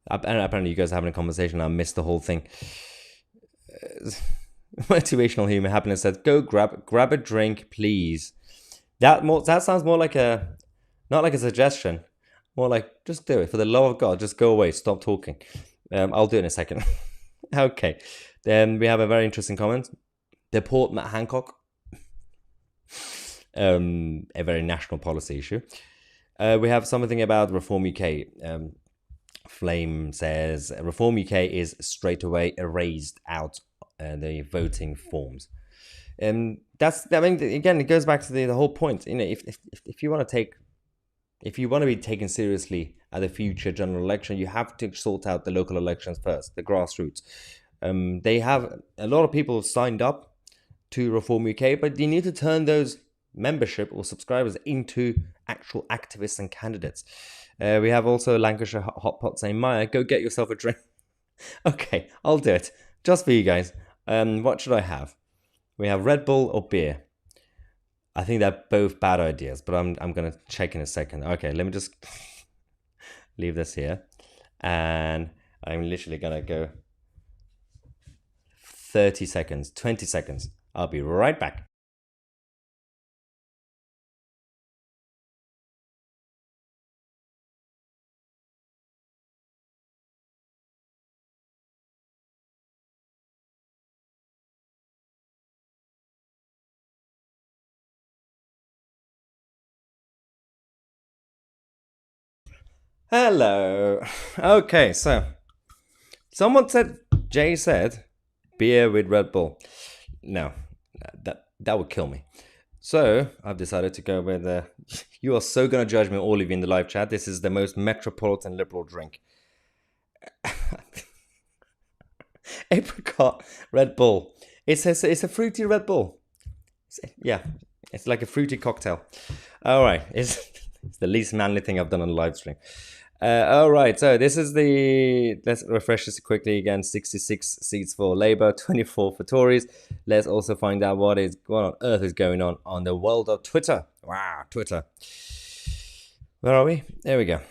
Apparently you guys are having a conversation. I missed the whole thing. Motivational humor. Happiness said, go grab a drink, please. That sounds more like not like a suggestion. More like, just do it. For the love of God, just go away. Stop talking. I'll do it in a second. Okay. Then we have a very interesting comment. Deport Matt Hancock. A very national policy issue. We have something about Reform UK. Flame says Reform UK is straight away erased out the voting forms. That's, I mean, again, it goes back to the whole point. You know, if you want to be taken seriously at the future general election, you have to sort out the local elections first, the grassroots. They have a lot of people signed up to Reform UK, but you need to turn those membership or subscribers into actual activists and candidates. We have also Lancashire Hot Pot saying, Mahyar, go get yourself a drink. Okay, I'll do it. Just for you guys. What should I have? We have Red Bull or beer. I think they're both bad ideas, but I'm going to check in a second. Okay, let me just leave this here. And I'm literally going to go 30 seconds, 20 seconds. I'll be right back. Hello. Okay, so someone said, Jay said, beer with Red Bull. No, that would kill me. So I've decided to go with you are so going to judge me, all of you in the live chat. This is the most metropolitan liberal drink. Apricot Red Bull. It's a fruity Red Bull. It's like a fruity cocktail. All right, it's the least manly thing I've done on the live stream. All right, so this is let's refresh this quickly again. 66 seats for Labour, 24 for Tories. Let's also find out what on earth is going on the world of Twitter. Wow, Twitter. Where are we? There we go.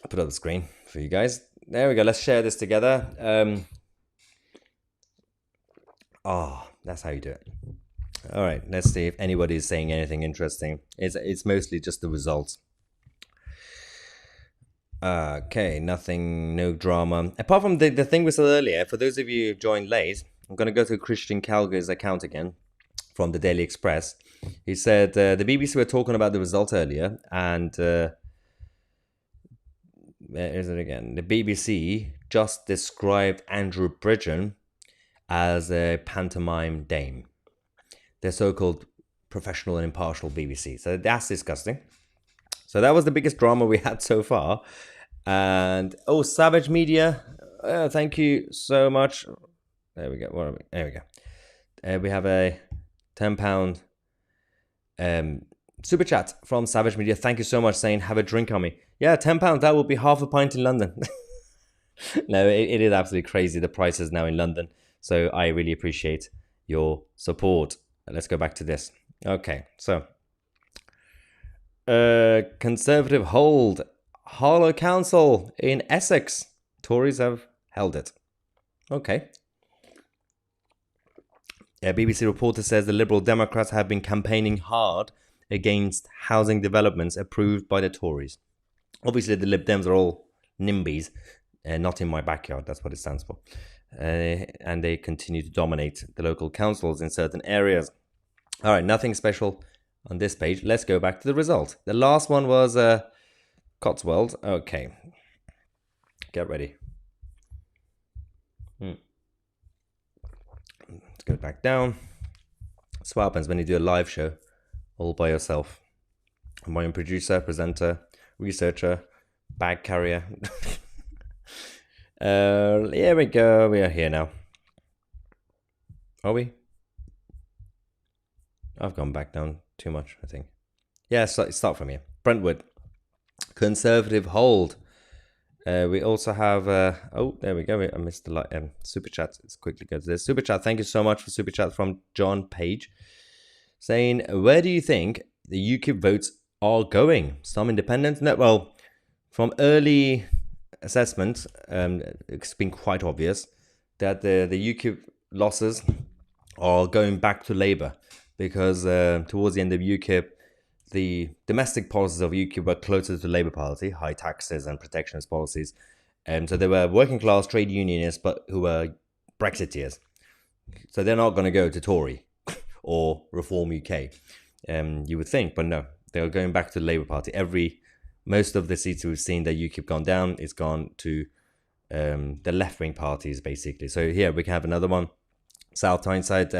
I'll put up the screen for you guys. There we go. Let's share this together. That's how you do it. All right, let's see if anybody's saying anything interesting. It's mostly just the results. Okay, nothing, no drama. Apart from the thing we said earlier, for those of you who joined late, I'm going to go to Christian Calgary's account again from the Daily Express. He said the BBC were talking about the result earlier, and where is it again? The BBC just described Andrew Bridgen as a pantomime dame. The so-called professional and impartial BBC. So that's disgusting. So that was the biggest drama we had so far. And Savage Media, thank you so much. There we go. There we go. We have a £10 super chat from Savage Media. Thank you so much, saying have a drink on me. Yeah, £10. That would be half a pint in London. No, it is absolutely crazy. The prices now in London. So I really appreciate your support. Let's go back to this. Okay, so Conservative hold Harlow Council in Essex. Tories have held it. Okay. A BBC reporter says the Liberal Democrats have been campaigning hard against housing developments approved by the Tories. Obviously, the Lib Dems are all NIMBYs, not in my backyard. That's what it stands for. And they continue to dominate the local councils in certain areas. All right, nothing special on this page. Let's go back to the result. The last one was Cotswold. Okay. Get ready. Let's go back down. That's what happens when you do a live show all by yourself. I'm my own producer, presenter, researcher, bag carrier. Here we go. We are here now. Are we? I've gone back down too much, I think. Yeah, so start from here. Brentwood. Conservative hold. We also have... there we go. I missed the super chat. Let's quickly go to this. Super chat. Thank you so much for super chat from John Page. Saying, where do you think the UKIP votes are going? Some independents? No, well, from early assessment, it's been quite obvious that the UKIP losses are going back to Labour. Because towards the end of UKIP, the domestic policies of UKIP were closer to the Labour Party, high taxes and protectionist policies. So they were working class trade unionists, but who were Brexiteers. So they're not going to go to Tory or Reform UK, you would think, but no, they're going back to the Labour Party. Most of the seats we've seen that UKIP gone down, it's gone to the left-wing parties, basically. So here we can have another one. South Tyneside,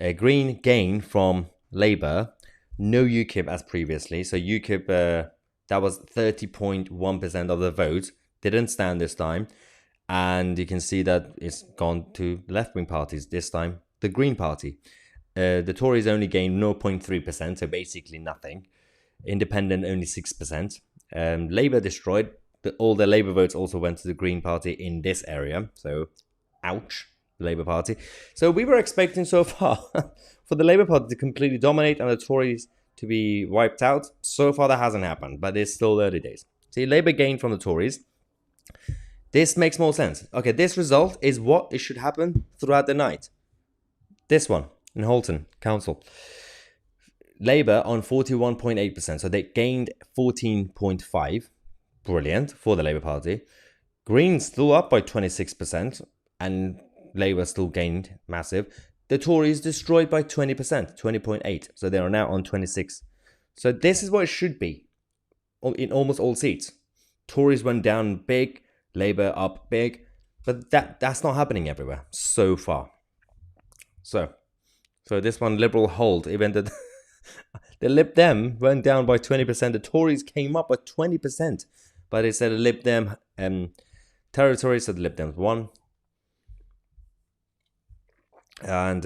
a Green gain from Labour, no UKIP as previously. So UKIP, that was 30.1% of the vote, didn't stand this time. And you can see that it's gone to left-wing parties, this time the Green Party. The Tories only gained 0.3%, so basically nothing. Independent only 6%. Labour destroyed. All the Labour votes also went to the Green Party in this area. So, ouch, the Labour Party. So we were expecting so far for the Labour Party to completely dominate and the Tories to be wiped out. So far that hasn't happened, but it's still early days. See, Labour gained from the Tories. This makes more sense. Okay, this result is what it should happen throughout the night. This one in Halton Council. Labour on 41.8%, so they gained 14.5%. Brilliant for the Labour Party. Greens still up by 26%, and Labour still gained massive. The Tories destroyed by 20%, 20.8%, so they are now on 26%. So this is what it should be in almost all seats. Tories went down big, Labour up big, but that's not happening everywhere so far. So this one, Liberal hold, even the Lib Dem went down by 20%. The Tories came up by 20%, but it said a Lib Dem territory, so the Lib Dems won. And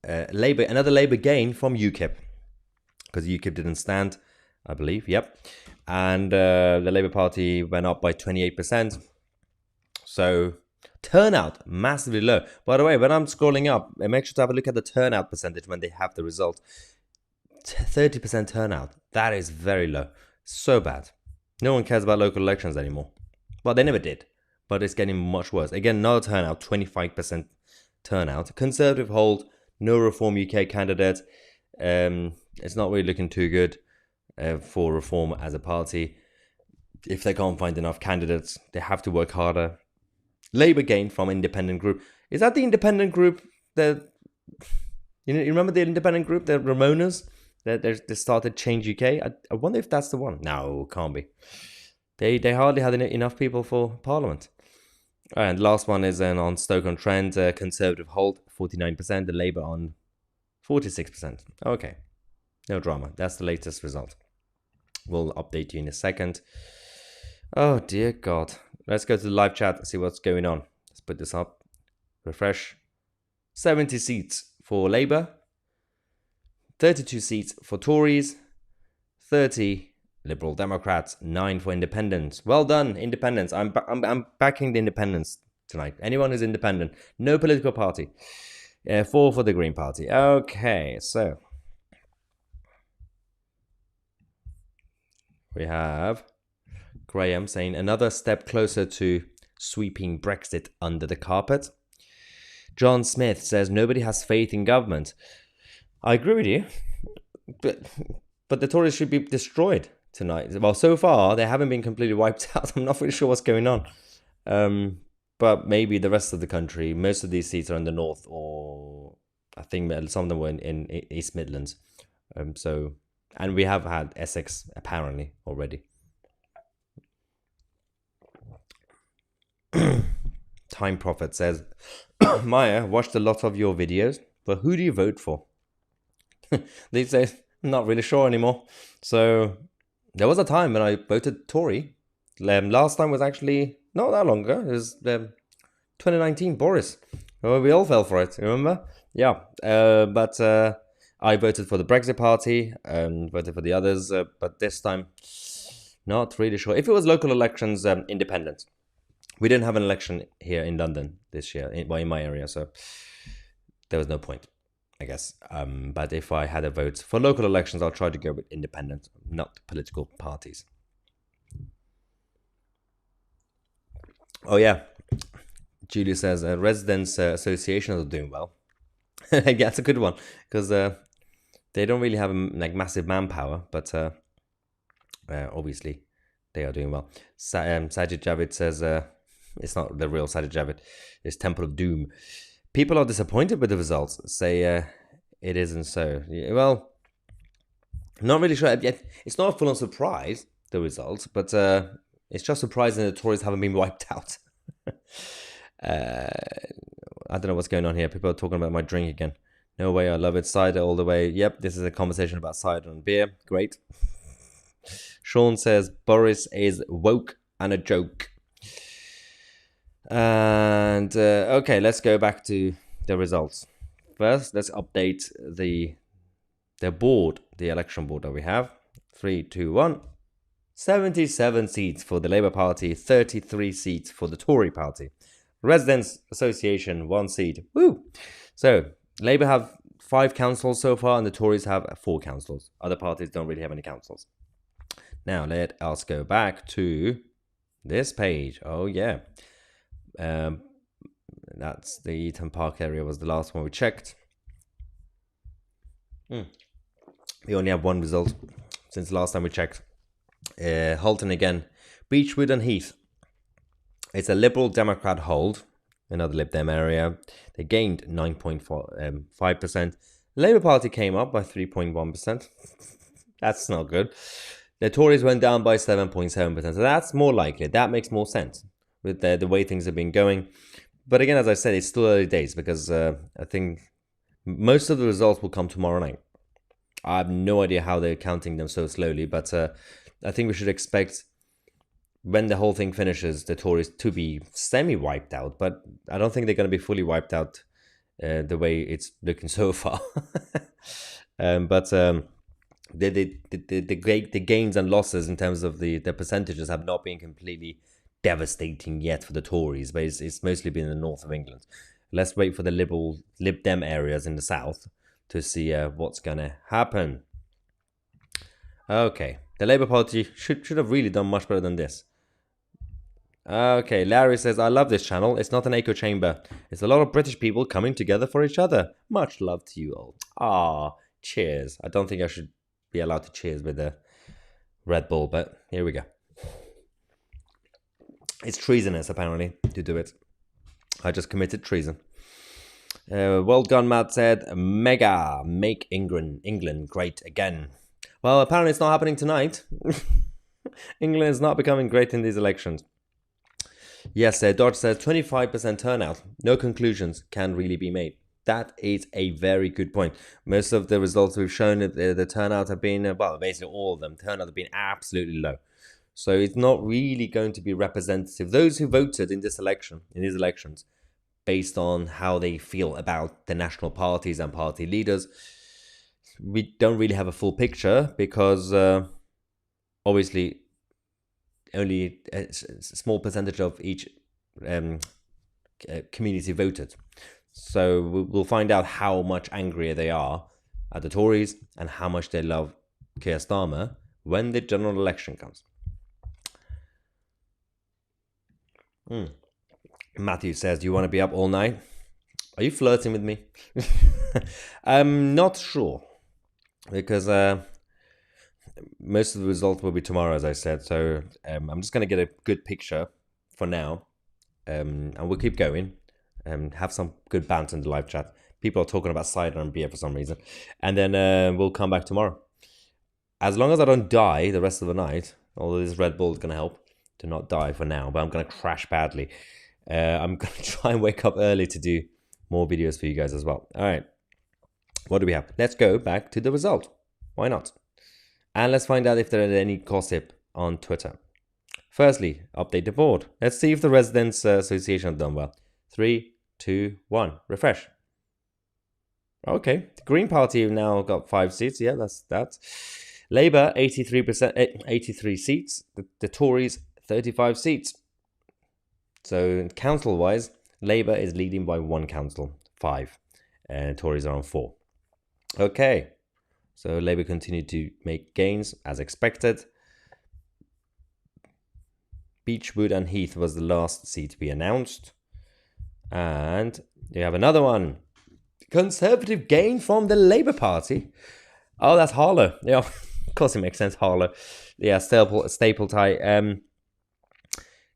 another Labour gain from UKIP, because UKIP didn't stand, I believe. Yep. And the Labour Party went up by 28%. So turnout massively low. By the way, when I'm scrolling up, make sure to have a look at the turnout percentage when they have the result. 30% turnout. That is very low. So bad. No one cares about local elections anymore. Well, they never did. But it's getting much worse. Again, no turnout, 25% turnout. Conservative hold, no Reform UK candidate. It's not really looking too good for Reform as a party. If they can't find enough candidates, they have to work harder. Labour gained from independent group. Is that the independent group that... You remember the independent group, the Ramonas? They started Change UK? I wonder if that's the one. No, can't be. They hardly had enough people for Parliament. And last one is on Stoke-on-Trent, Conservative hold, 49%, the Labour on 46%. Okay, no drama. That's the latest result. We'll update you in a second. Oh, dear God. Let's go to the live chat and see what's going on. Let's put this up. Refresh. 70 seats for Labour. 32 seats for Tories. 30 Liberal Democrats. 9 for Independents. Well done, Independents. I'm backing the Independents tonight. Anyone who's independent. No political party. 4 for the Green Party. Okay, so we have Graham saying another step closer to sweeping Brexit under the carpet. John Smith says nobody has faith in government. I agree with you, but the Tories should be destroyed tonight. Well, so far they haven't been completely wiped out. I'm not really sure what's going on. But maybe the rest of the country, most of these seats are in the north, or I think some of them were in East Midlands. And we have had Essex apparently already. Time Prophet says, Mahyar, watched a lot of your videos, but who do you vote for? These days, I'm not really sure anymore. So there was a time when I voted Tory. Last time was actually not that long ago. It was 2019, Boris. Well, we all fell for it, remember? Yeah, but I voted for the Brexit Party and voted for the others, but this time, not really sure. If it was local elections, independent. We didn't have an election here in London this year, in my area, so there was no point, I guess. But if I had a vote for local elections, I'll try to go with independent, not political parties. Oh yeah, Julie says residents associations are doing well. Yeah, that's a good one because they don't really have massive manpower, but obviously they are doing well. Sajid Javid says it's not the real Sajid Javid, it's Temple of Doom. People are disappointed with the results. Say it isn't so. Well, not really sure. It's not a full-on surprise, the results, but it's just surprising that the Tories haven't been wiped out. I don't know what's going on here. People are talking about my drink again. No way, I love it. Cider all the way. Yep, this is a conversation about cider and beer. Great. Sean says Boris is woke and a joke. And okay, let's go back to the results. first, let's update the board, the election board that we have. 3, 2, 1. 77 seats for the Labour Party, 33 seats for the Tory Party. Residents Association, 1 seat. Woo! So, Labour have 5 councils so far, and the Tories have 4 councils. Other parties don't really have any councils. Now, let us go back to this page. Oh, yeah. That's the Eaton Park area was the last one we checked. We only have one result since the last time we checked. Halton again. Beechwood and Heath. It's a Liberal Democrat hold. Another Lib Dem area. They gained 9.5%. Labour Party came up by 3.1%. That's not good. The Tories went down by 7.7%. So that's more likely. That makes more sense with the way things have been going. But again, as I said, it's still early days because I think most of the results will come tomorrow night. I have no idea how they're counting them so slowly, but I think we should expect when the whole thing finishes, the Tories to be semi-wiped out. But I don't think they're going to be fully wiped out the way it's looking so far. The gains and losses in terms of the percentages have not been completely devastating yet for the Tories, but it's mostly been in the north of England. Let's wait for the Lib Dem areas in the south to see what's going to happen. Okay, the Labour Party should have really done much better than this. Okay, Larry says, I love this channel. It's not an echo chamber. It's a lot of British people coming together for each other. Much love to you all. Ah, cheers. I don't think I should be allowed to cheers with a Red Bull, but here we go. It's treasonous, apparently, to do it. I just committed treason. Well done, Matt said, mega, make England great again. Well, apparently it's not happening tonight. England is not becoming great in these elections. Yes, Dodge says 25% turnout. No conclusions can really be made. That is a very good point. Most of the results we've shown, the turnout have been, well, basically all of them, turnout have been absolutely low. So it's not really going to be representative. Those who voted in these elections, based on how they feel about the national parties and party leaders, we don't really have a full picture because obviously only a small percentage of each community voted. So we'll find out how much angrier they are at the Tories and how much they love Keir Starmer when the general election comes. Matthew says, do you want to be up all night? Are you flirting with me? I'm not sure. Because most of the results will be tomorrow, as I said. So I'm just going to get a good picture for now. And we'll keep going. Have some good banter in the live chat. People are talking about cider and beer for some reason. And then we'll come back tomorrow. As long as I don't die the rest of the night, although this Red Bull is going to help to not die for now, but I'm going to crash badly. I'm going to try and wake up early to do more videos for you guys as well. All right. What do we have? Let's go back to the result. Why not? And let's find out if there is any gossip on Twitter. Firstly, update the board. Let's see if the Residents Association have done well. 3, 2, 1. Refresh. Okay. The Green Party have now got 5 seats. Yeah, that's that. Labour, 83%, 83 seats. The Tories, 35 seats. So council-wise, Labour is leading by 1 council, 5. And Tories are on 4. Okay. So Labour continued to make gains as expected. Beechwood and Heath was the last seat to be announced. And you have another one. Conservative gain from the Labour Party. Oh, that's Harlow. Yeah, of course it makes sense, Harlow. Yeah, staple tie.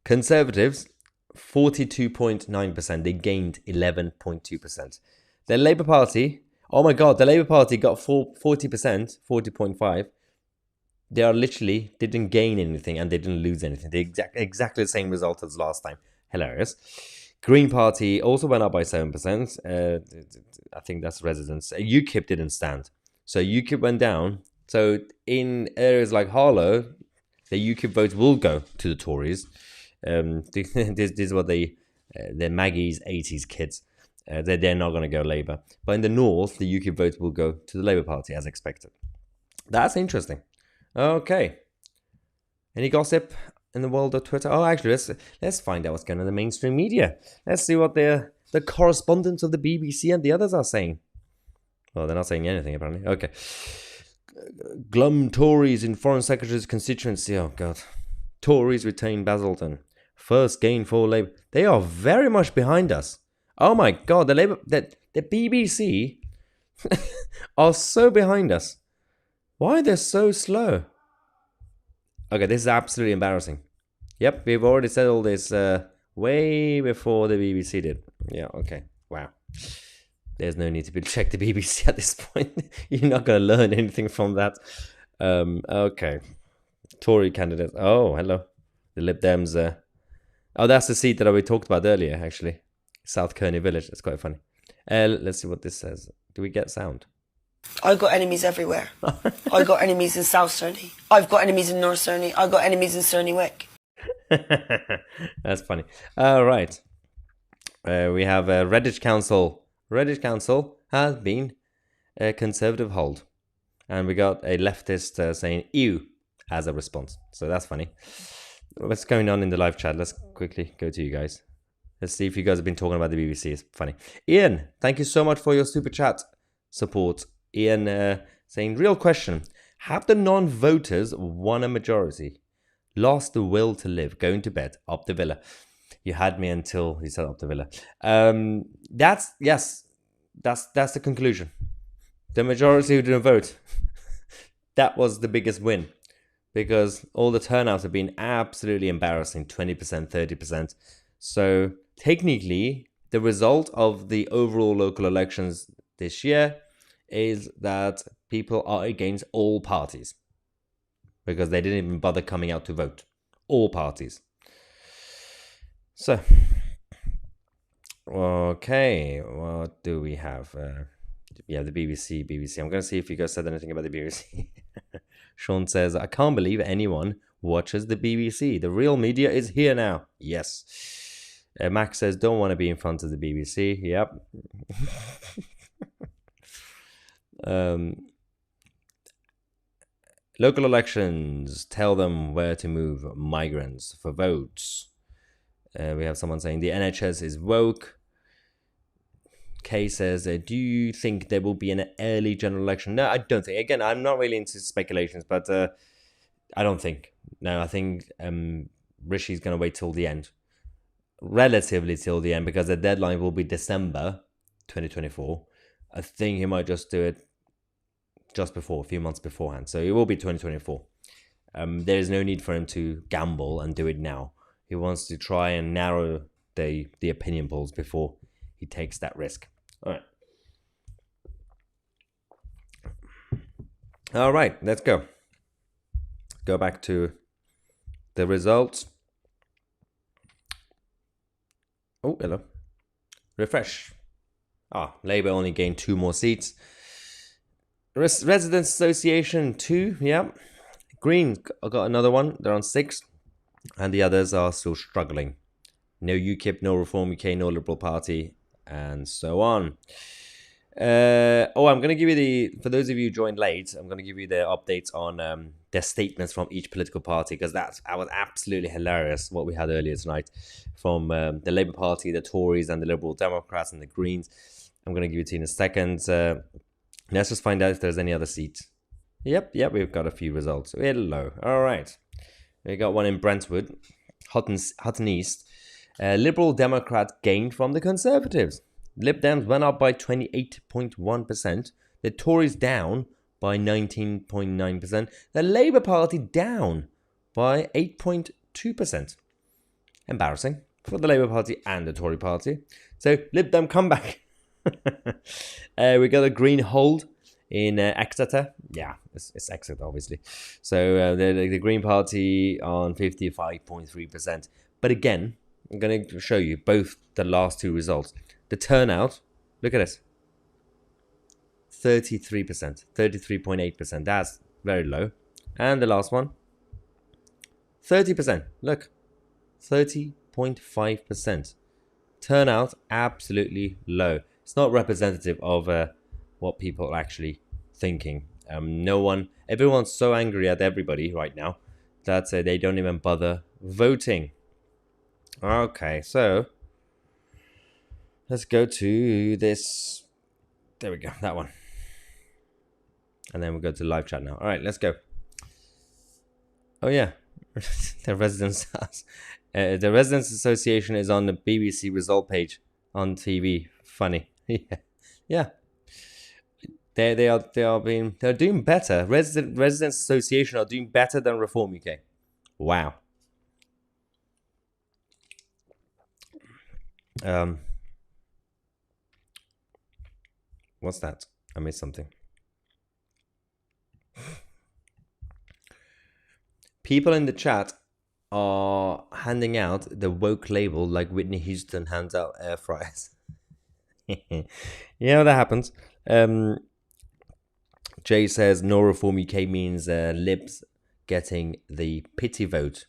Conservatives, 42.9%. They gained 11.2%. The Labour Party, oh my God, the Labour Party got 40%, 40.5%. They are literally didn't gain anything and they didn't lose anything. They exactly the same result as last time. Hilarious. Green Party also went up by 7%. I think that's residents. UKIP didn't stand. So UKIP went down. So in areas like Harlow, the UKIP votes will go to the Tories. This is what they're Maggie's 80s kids. They're not going to go Labour. But in the north, the UKIP vote will go to the Labour Party as expected. That's interesting. Okay. Any gossip in the world of Twitter? Oh, actually, let's find out what's going on in the mainstream media. Let's see what the correspondents of the BBC and the others are saying. Well, they're not saying anything, apparently. Okay. Glum Tories in Foreign Secretary's constituency. Oh, God. Tories retain Basildon. First gain for Labour. They are very much behind us. Oh, my God. The BBC are so behind us. Why are they so slow? Okay, this is absolutely embarrassing. Yep, we've already said all this way before the BBC did. Yeah, okay. Wow. There's no need to check the BBC at this point. You're not going to learn anything from that. Okay. Tory candidates. Oh, hello. The Lib Dems. Oh, that's the seat that we talked about earlier, actually. South Kearney Village. That's quite funny. Let's see what this says. Do we get sound? I've got enemies everywhere. I've got enemies in South Cerney. I've got enemies in North Cerney. I've got enemies in Cerney Wick. That's funny. All right. We have Redditch Council. Redditch Council has been a Conservative hold. And we got a leftist saying ew as a response. So that's funny. What's going on in the live chat? Let's quickly go to you guys. Let's see if you guys have been talking about the BBC. It's funny. Ian, thank you so much for your super chat support. Ian saying, real question. Have the non-voters won a majority? Lost the will to live, going to bed, up the villa. You had me until you said up the villa. That's the conclusion. The majority who didn't vote. That was the biggest win. Because all the turnouts have been absolutely embarrassing. 20%, 30%. So technically, the result of the overall local elections this year is that people are against all parties. Because they didn't even bother coming out to vote. All parties. So, okay, what do we have? Yeah, the BBC. I'm going to see if you guys said anything about the BBC. Sean says, I can't believe anyone watches the BBC. The real media is here now. Yes. Max says, don't want to be in front of the BBC. Yep. Local elections, tell them where to move migrants for votes. We have someone saying the NHS is woke. Kay says, do you think there will be an early general election? No, I don't think. Again, I'm not really into speculations, but I don't think. No, I think Rishi's going to wait till the end. Relatively till the end, because the deadline will be December 2024. I think he might just do it just before, a few months beforehand. So it will be 2024. There is no need for him to gamble and do it now. He wants to try and narrow the opinion polls before he takes that risk. All right, let's go. Go back to the results. Oh, hello. Refresh. Labour only gained 2 more seats. Residents Association 2, yeah. Greens got another one. They're on 6. And the others are still struggling. No UKIP, no Reform UK, no Liberal Party, and so on. I'm going to give you for those of you who joined late, I'm going to give you the updates on their statements from each political party, because that was absolutely hilarious what we had earlier tonight from the Labour Party, the Tories, and the Liberal Democrats and the Greens. I'm going to give it to you in a second. Let's just find out if there's any other seats. Yep, we've got a few results. Hello. All right. We got one in Brentwood, Hutton East. Liberal Democrat gained from the Conservatives. Lib Dems went up by 28.1%. The Tories down by 19.9%. The Labour Party down by 8.2%. Embarrassing for the Labour Party and the Tory Party. So Lib Dem comeback. We got a Green hold in Exeter. Yeah, it's Exeter, obviously. So the Green Party on 55.3%. But again, I'm going to show you both the last 2 results. The turnout, look at this. 33%, 33.8%. That's very low. And the last one, 30%. Look, 30.5%. Turnout absolutely low. It's not representative of what people are actually thinking. Everyone's so angry at everybody right now that they don't even bother voting. Okay, so let's go to this. There we go, that one. And then we'll go to live chat now. All right, let's go. Oh yeah, the residents the Residents Association is on the BBC result page on TV. Funny, yeah. They're doing better. Residents Association are doing better than Reform UK. Wow. What's that? I missed something. People in the chat are handing out the woke label like Whitney Houston hands out air fryers. Yeah, that happens. Jay says no Reform UK means Libs getting the pity vote.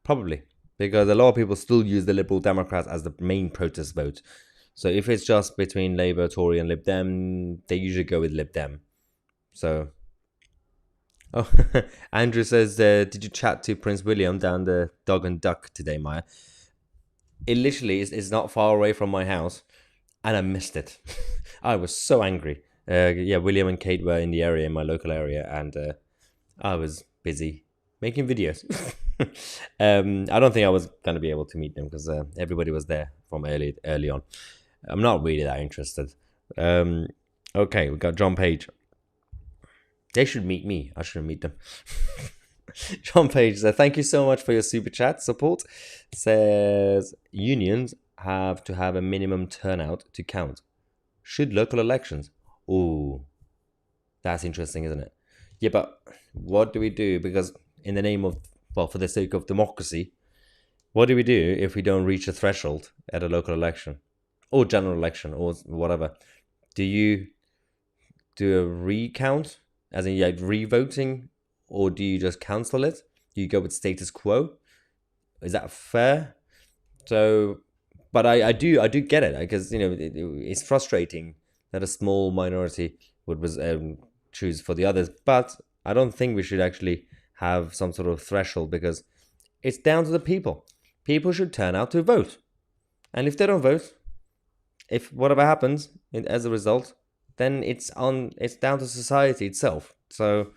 Probably. Because a lot of people still use the Liberal Democrats as the main protest vote. So if it's just between Labour, Tory and Lib Dem, they usually go with Lib Dem. So... Oh, Andrew says, did you chat to Prince William down the Dog and Duck today, Maya? It literally is not far away from my house, and I missed it. I was so angry. Yeah, William and Kate were in the area, in my local area, and I was busy making videos. I don't think I was going to be able to meet them because everybody was there from early on. I'm not really that interested. Okay, we got John Page. They should meet me. I shouldn't meet them. John Page says, thank you so much for your super chat support. Says, unions have to have a minimum turnout to count. Should local elections? Ooh, that's interesting, isn't it? Yeah, but what do we do? Because in the name of, well, for the sake of democracy, what do we do if we don't reach a threshold at a local election? Or general election, or whatever? Do you do a recount? As in, like, re-voting, or do you just cancel it? Do you go with status quo? Is that fair? So, but I do get it, because it's frustrating that a small minority would choose for the others. But I don't think we should actually have some sort of threshold, because it's down to the people. People should turn out to vote, and if they don't vote, if whatever happens as a result, then it's down to society itself. So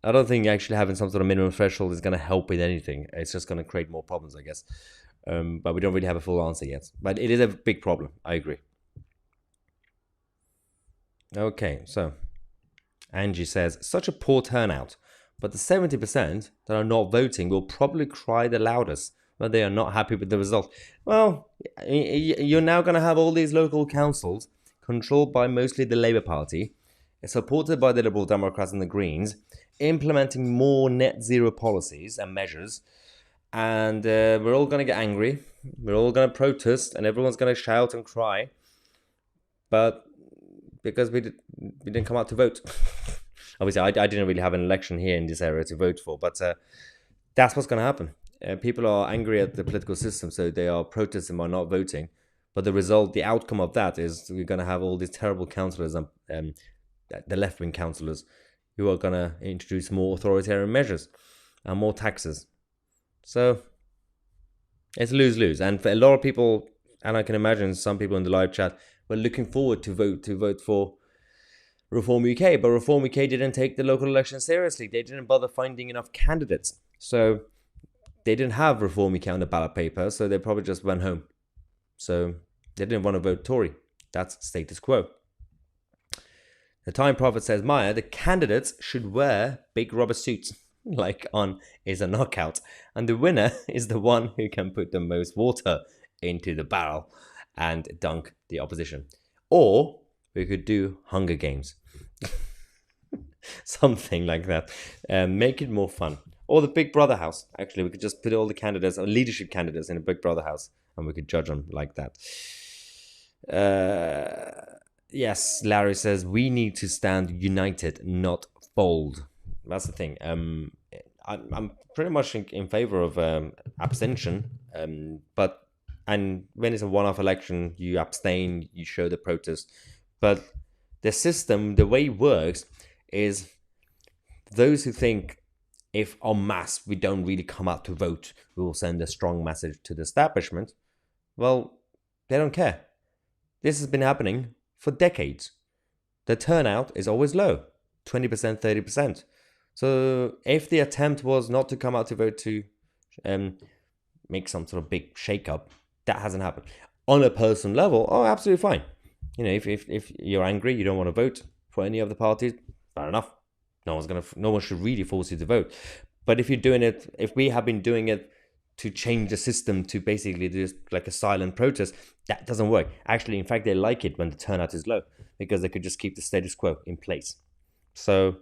I don't think actually having some sort of minimum threshold is going to help with anything. It's just going to create more problems, I guess. But we don't really have a full answer yet. But it is a big problem. I agree. Okay, so Angie says, such a poor turnout. But the 70% that are not voting will probably cry the loudest when they are not happy with the result. Well, you're now going to have all these local councils controlled by mostly the Labour Party, supported by the Liberal Democrats and the Greens, implementing more net zero policies and measures. And we're all going to get angry. We're all going to protest, and everyone's going to shout and cry. But because we didn't come out to vote. Obviously, I didn't really have an election here in this area to vote for, but that's what's going to happen. People are angry at the political system, so they are protesting by not voting. But the outcome of that is we're going to have all these terrible councillors and the left-wing councillors who are going to introduce more authoritarian measures and more taxes. So it's lose-lose. And for a lot of people, and I can imagine some people in the live chat, were looking forward to vote for Reform UK. But Reform UK didn't take the local election seriously. They didn't bother finding enough candidates. So they didn't have Reform UK on the ballot paper, so they probably just went home. So they didn't want to vote Tory. That's status quo. The Time Prophet says, Maya, the candidates should wear big rubber suits, like on Is a Knockout. And the winner is the one who can put the most water into the barrel and dunk the opposition. Or we could do Hunger Games. Something like that. Make it more fun. Or the Big Brother house. Actually, we could just put all the candidates, or leadership candidates, in a Big Brother house, and we could judge them like that. Yes, Larry says, we need to stand united, not fold. That's the thing. I'm pretty much in favor of abstention, but And when it's a one-off election, you abstain, you show the protest. But the system, the way it works, is those who think if en masse we don't really come out to vote, we will send a strong message to the establishment. Well, they don't care. This has been happening for decades. The turnout is always low, 20%, 30%. So if the attempt was not to come out to vote to make some sort of big shake-up, that hasn't happened. On a personal level, oh, absolutely fine. You know, if you're angry, you don't want to vote for any of the parties, fair enough. No one should really force you to vote. But if you're doing it, if we have been doing it to change the system to basically just like a silent protest, that doesn't work. Actually, in fact, they like it when the turnout is low because they could just keep the status quo in place. So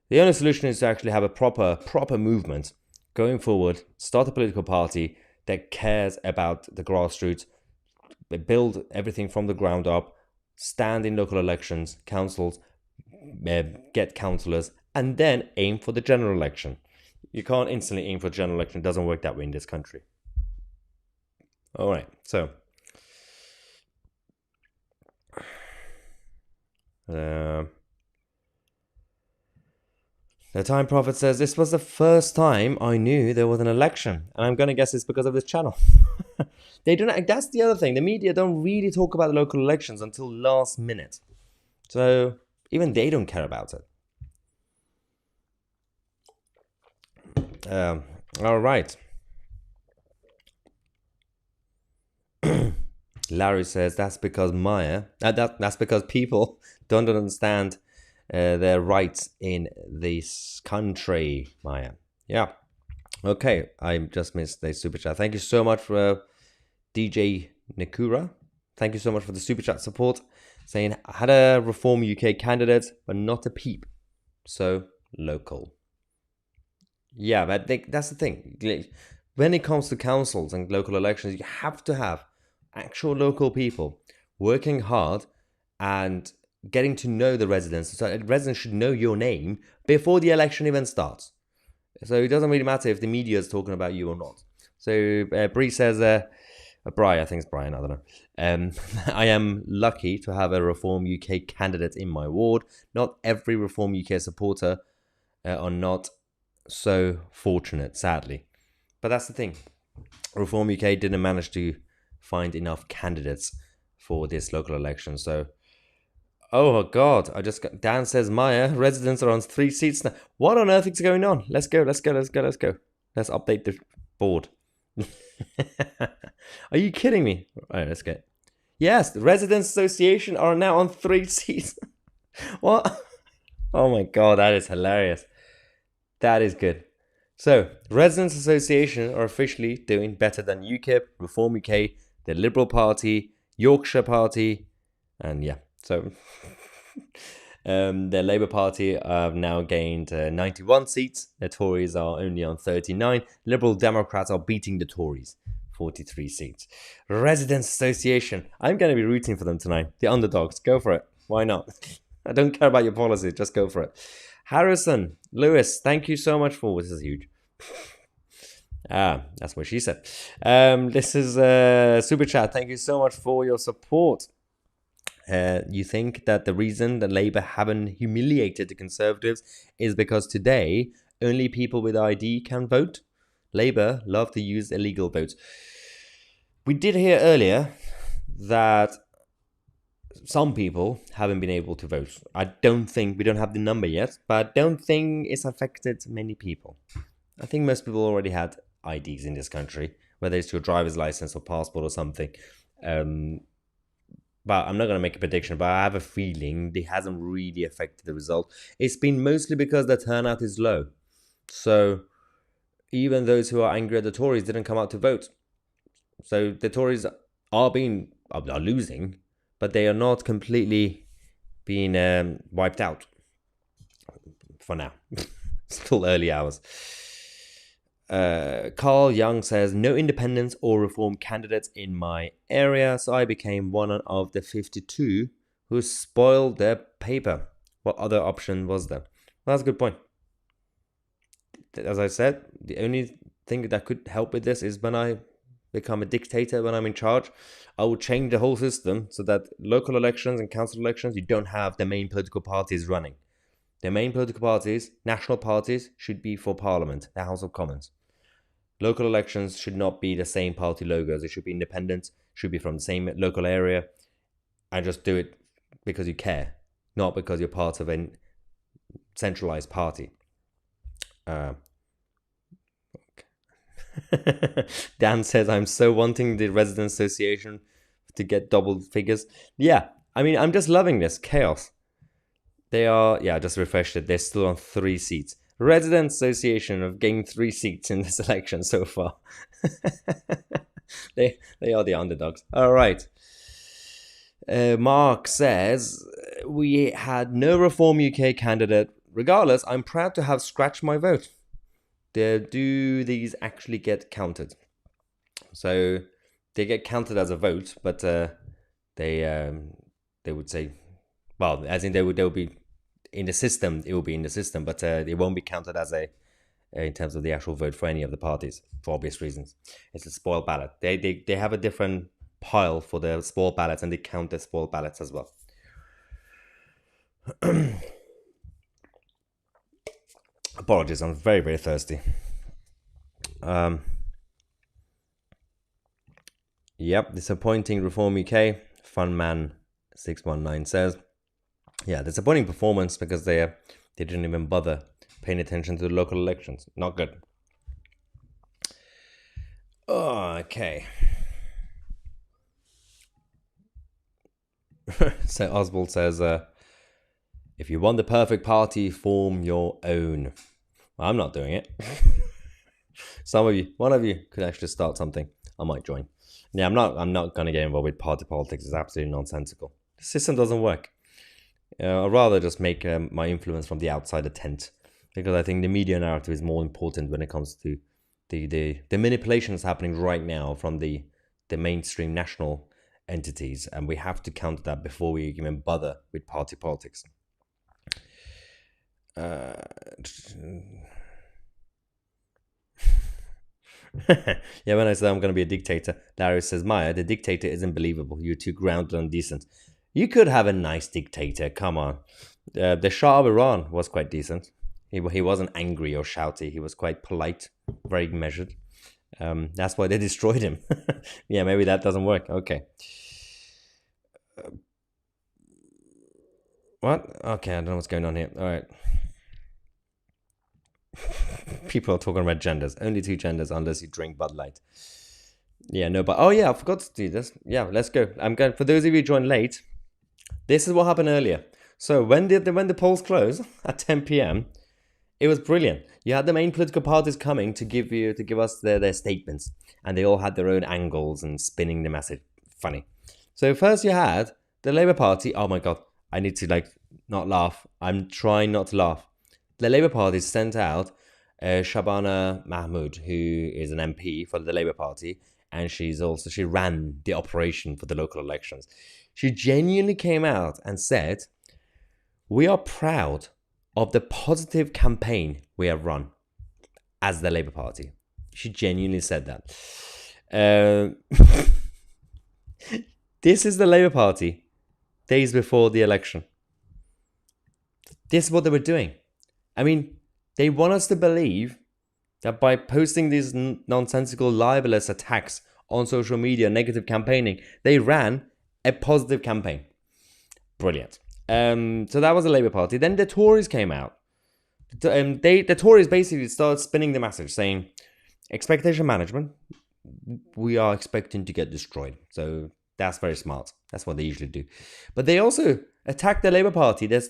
the only solution is to actually have a proper movement going forward, start a political party that cares about the grassroots, build everything from the ground up, stand in local elections, councils, get councillors, and then aim for the general election. You can't instantly aim for the general election. It doesn't work that way in this country. All right, so the Time Prophet says, this was the first time I knew there was an election. And I'm going to guess it's because of this channel. They don't. That's the other thing. The media don't really talk about the local elections until last minute. So even they don't care about it. All right. Larry says that's because that's because people don't understand their rights in this country, Maya. Yeah. Okay, I just missed the super chat. Thank you so much for DJ Nakura. Thank you so much for the super chat support. Saying, I had a Reform UK candidate, but not a peep. So, local. Yeah, but that's the thing. When it comes to councils and local elections, you have to have actual local people working hard and getting to know the residents. So residents should know your name before the election even starts. So it doesn't really matter if the media is talking about you or not. So Bree says, I think it's Brian, I don't know. I am lucky to have a Reform UK candidate in my ward. Not every Reform UK supporter are not so fortunate, sadly. But that's the thing. Reform UK didn't manage to find enough candidates for this local election. So, oh God, Dan says, Maya, residents are on 3 seats now. What on earth is going on? Let's go. Let's update the board. Are you kidding me? All right, let's go. Yes, the Residents Association are now on 3 seats. What? Oh my God, that is hilarious. That is good. So, Residents Association are officially doing better than UKIP, Reform UK, the Liberal Party, Yorkshire Party, and yeah. So, the Labour Party have now gained 91 seats. The Tories are only on 39. Liberal Democrats are beating the Tories, 43 seats. Residents Association. I'm going to be rooting for them tonight. The underdogs. Go for it. Why not? I don't care about your policy. Just go for it. Harrison, Lewis, thank you so much for... This is huge. That's what she said. This is Super Chat. Thank you so much for your support. You think that the reason that Labour haven't humiliated the Conservatives is because today only people with ID can vote? Labour love to use illegal votes. We did hear earlier that some people haven't been able to vote. We don't have the number yet, but I don't think it's affected many people. I think most people already had IDs in this country, whether it's your driver's license or passport or something. But I'm not going to make a prediction, but I have a feeling it hasn't really affected the result. It's been mostly because the turnout is low. So even those who are angry at the Tories didn't come out to vote. So the Tories are losing, but they are not completely being wiped out for now. Still early hours. Carl Young says, no independents or reform candidates in my area, so I became one of the 52 who spoiled their paper. What other option was there? Well, that's a good point. As I said, the only thing that could help with this is when I become a dictator when I'm in charge, I will change the whole system so that local elections and council elections, you don't have the main political parties running. The main political parties, national parties, should be for Parliament, the House of Commons. Local elections should not be the same party logos. It should be independent, should be from the same local area, and just do it because you care, not because you're part of a centralized party. Dan says, I'm so wanting the resident association to get double figures. Yeah, I mean, I'm just loving this chaos. They are, yeah, I just refreshed it. They're still on 3 seats. Resident Association have gained 3 seats in this election so far. They are the underdogs. All right. Mark says, we had no Reform UK candidate. Regardless, I'm proud to have scratched my vote. Do these actually get counted? So they get counted as a vote, but they would say, well, as in they'll be in the system. It will be in the system, but it won't be counted as in terms of the actual vote for any of the parties for obvious reasons. It's a spoiled ballot. They have a different pile for the spoiled ballots, and they count the spoiled ballots as well. Apologies, I'm very, very thirsty. Yep, disappointing Reform UK. Funman619 says, yeah, disappointing performance because they didn't even bother paying attention to the local elections. Not good. Okay. So Oswald says, if you want the perfect party, form your own. Well, I'm not doing it. One of you could actually start something. I might join. Yeah, I'm not going to get involved with party politics. It's absolutely nonsensical. The system doesn't work. I'd rather just make my influence from the outside the tent, because I think the media narrative is more important when it comes to the manipulations happening right now from the mainstream national entities, and we have to counter that before we even bother with party politics. Yeah, when I said I'm going to be a dictator, Larry says, Maya, the dictator isn't believable. You're too grounded and decent. You could have a nice dictator. Come on. The Shah of Iran was quite decent. He wasn't angry or shouty. He was quite polite, very measured. That's why they destroyed him. Yeah, maybe that doesn't work. Okay. What? Okay, I don't know what's going on here. All right. People are talking about genders. Only 2 genders unless you drink Bud Light. Yeah, no, but oh yeah, I forgot to do this. Yeah, let's go. I'm going. For those of you who joined late, this is what happened earlier. So when the polls closed at 10 p.m., it was brilliant. You had the main political parties coming to give us their statements, and they all had their own angles and spinning the message. Funny. So first you had the Labour Party. Oh my God, I need to not laugh. I'm trying not to laugh. The Labour Party sent out Shabana Mahmood, who is an MP for the Labour Party, and she ran the operation for the local elections. She genuinely came out and said, we are proud of the positive campaign we have run as the Labour Party. She genuinely said that. This is the Labour Party days before the election. This is what they were doing. I mean, they want us to believe that by posting these nonsensical, libelous attacks on social media, negative campaigning, they ran a positive campaign. Brilliant. So that was the Labour Party. Then the Tories came out. The Tories basically started spinning the message saying, expectation management, we are expecting to get destroyed. So that's very smart. That's what they usually do. But they also attacked the Labour Party. They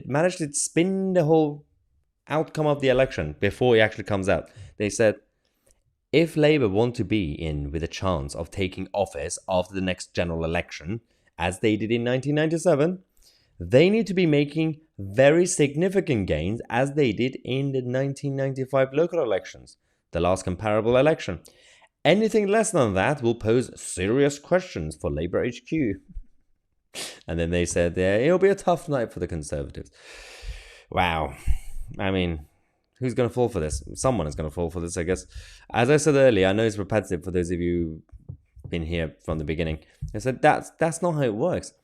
managed to spin the whole outcome of the election before it actually comes out. They said, if Labour want to be in with a chance of taking office after the next general election, as they did in 1997, they need to be making very significant gains as they did in the 1995 local elections, the last comparable election. Anything less than that will pose serious questions for Labour HQ. And then they said, it'll be a tough night for the Conservatives. Wow. I mean, who's going to fall for this? Someone is going to fall for this, I guess. As I said earlier, I know it's repetitive for those of you who've been here from the beginning. I said that's not how it works.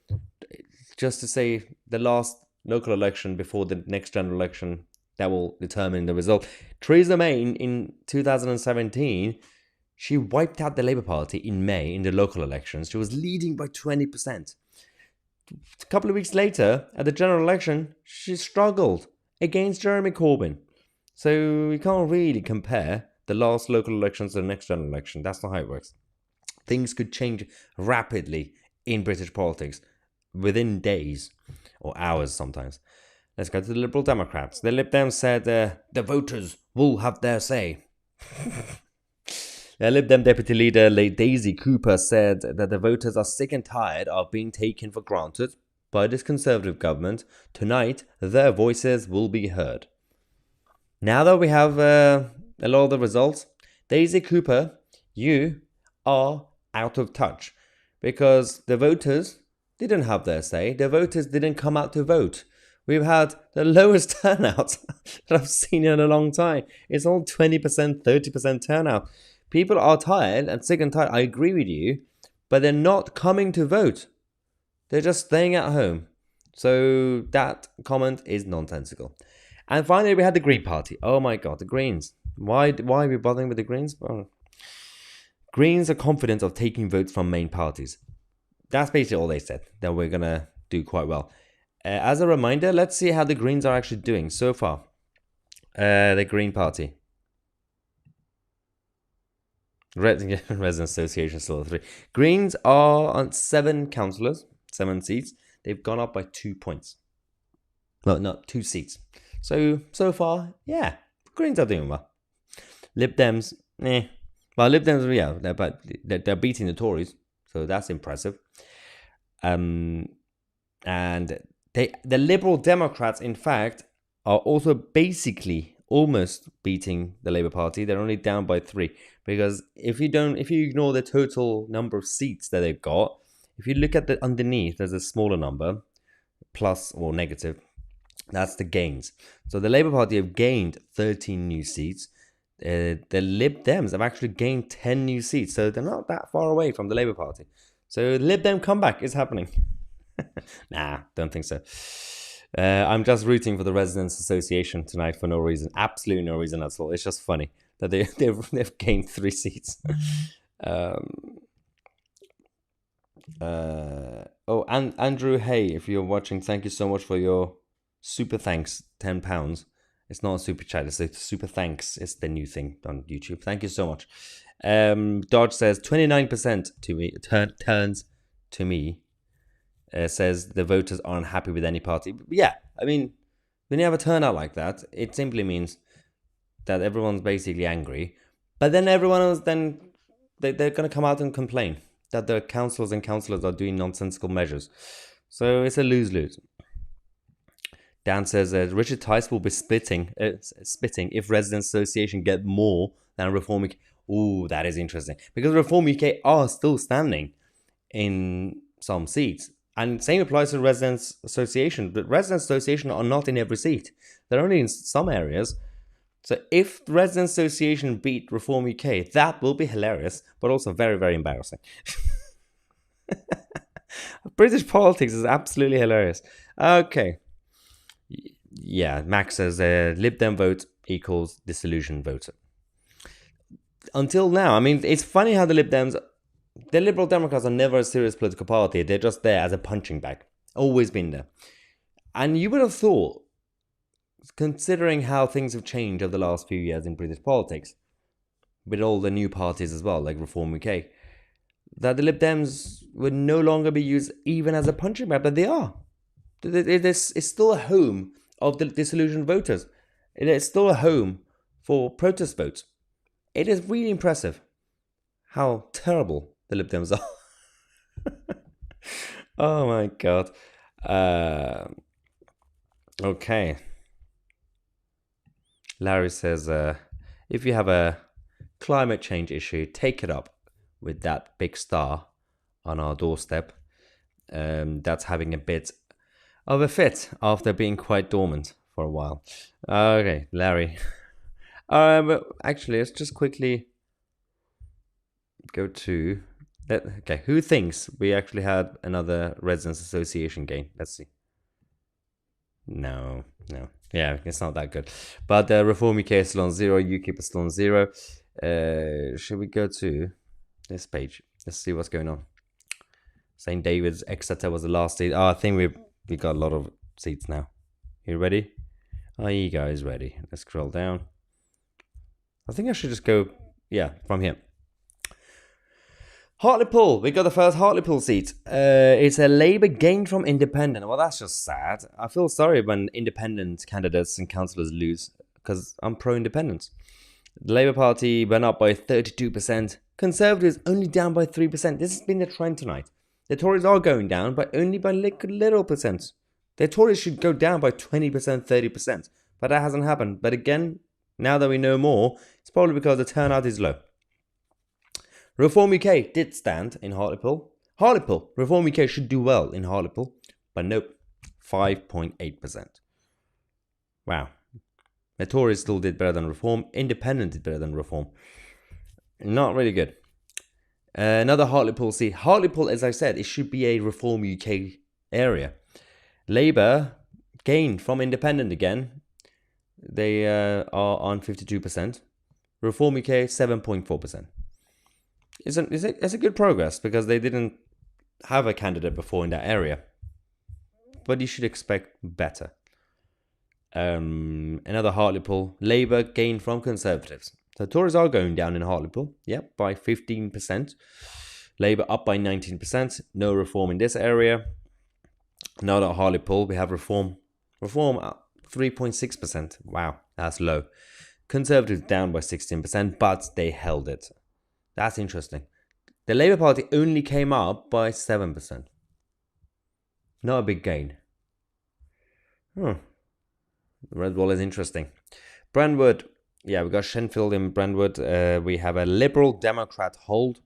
Just to say the last local election before the next general election that will determine the result. Theresa May in 2017, she wiped out the Labour Party in May in the local elections. She was leading by 20%. A couple of weeks later, at the general election, she struggled against Jeremy Corbyn. So you can't really compare the last local elections to the next general election. That's not how it works. Things could change rapidly in British politics within days or hours sometimes. Let's go to the Liberal Democrats. The Lib Dems said the voters will have their say. The Lib Dem Deputy Leader Daisy Cooper said that the voters are sick and tired of being taken for granted by this Conservative government. Tonight, their voices will be heard. Now that we have a lot of the results, Daisy Cooper, you are out of touch because the voters didn't have their say. The voters didn't come out to vote. We've had the lowest turnout that I've seen in a long time. It's all 20%, 30% turnout. People are tired and sick and tired. I agree with you, but they're not coming to vote. They're just staying at home. So that comment is nonsensical. And finally, we had the Green Party. Oh my God, the Greens. Why are we bothering with the Greens? Well, Greens are confident of taking votes from main parties. That's basically all they said, that we're going to do quite well. As a reminder, let's see how the Greens are actually doing so far. The Green Party. Resident Association still 3. Greens are on 7 councillors, 7 seats. They've gone up by 2 points. Well, not 2 seats. So far, yeah, Greens are doing well. Lib Dems, Well, Lib Dems, yeah, they're beating the Tories, so that's impressive. And the Liberal Democrats, in fact, are also basically almost beating the Labour Party. They're only down by 3 because if you ignore the total number of seats that they've got, if you look at the underneath, there's a smaller number, plus or negative. That's the gains. So the Labour Party have gained 13 new seats. The Lib Dems have actually gained 10 new seats, so they're not that far away from the Labour Party. So the Lib Dem comeback is happening. Nah, don't think so. I'm just rooting for the Residents Association tonight for no reason. Absolutely no reason at all. It's just funny that they've gained 3 seats. And Andrew Hay, if you're watching, thank you so much for your super thanks, £10. It's not a super chat, it's a super thanks. It's the new thing on YouTube. Thank you so much. Dodge says 29% to me turns to me. Says the voters aren't happy with any party. But yeah, I mean, when you have a turnout like that, it simply means that everyone's basically angry. But then everyone else, they're going to come out and complain that the councillors and councillors are doing nonsensical measures. So it's a lose-lose. Dan says Richard Tice will be spitting if Residents Association get more than Reform UK. Ooh, that is interesting. Because Reform UK are still standing in some seats. And same applies to Residents Association. But Residents Association are not in every seat. They're only in some areas. So if the Residents Association beat Reform UK, that will be hilarious, but also very, very embarrassing. British politics is absolutely hilarious. Okay. Yeah, Max says Lib Dem vote equals disillusioned voter. Until now, I mean, it's funny how the Liberal Democrats are never a serious political party. They're just there as a punching bag. Always been there. And you would have thought, considering how things have changed over the last few years in British politics, with all the new parties as well, like Reform UK, that the Lib Dems would no longer be used even as a punching bag, but they are. It's still a home of the disillusioned voters. It is still a home for protest votes. It is really impressive how terrible the Lib Dems are. Oh my God. Okay. Larry says, if you have a climate change issue, take it up with that big star on our doorstep. That's having a bit of a fit after being quite dormant for a while. Okay, Larry. Actually, let's just quickly go to that. Okay, who thinks we actually had another residents association gain? Let's see. No. Yeah, it's not that good. But Reform UK is still on 0. UKIP is still on 0. Should we go to this page? Let's see what's going on. St. David's, Exeter was the last seat. Oh, I think we got a lot of seats now. You ready? Are you guys ready? Let's scroll down. I think I should just go, yeah, from here. Hartlepool, we got the first Hartlepool seat. It's a Labour gain from Independent. Well, that's just sad. I feel sorry when independent candidates and councillors lose, because I'm pro-independence. The Labour Party went up by 32%. Conservatives only down by 3%. This has been the trend tonight. The Tories are going down, but only by little percent. The Tories should go down by 20%, 30%. But that hasn't happened. But again, now that we know more, it's probably because the turnout is low. Reform UK did stand in Hartlepool. Reform UK should do well in Hartlepool, but nope, 5.8%. Wow. The Tories still did better than Reform. Independent did better than Reform. Not really good. Another Hartlepool seat. Hartlepool, as I said, it should be a Reform UK area. Labour gained from Independent again. They are on 52%. Reform UK, 7.4%. It's a good progress because they didn't have a candidate before in that area. But you should expect better. Another Hartlepool. Labour gained from Conservatives. So Tories are going down in Hartlepool. Yep, by 15%. Labour up by 19%. No Reform in this area. Now at Hartlepool, we have Reform. Reform 3.6%. Wow, that's low. Conservatives down by 16%, but they held it. That's interesting. The Labour Party only came up by 7%. Not a big gain. The red wall is interesting. Brentwood. Yeah, we got Shenfield in Brentwood. We have a Liberal Democrat hold.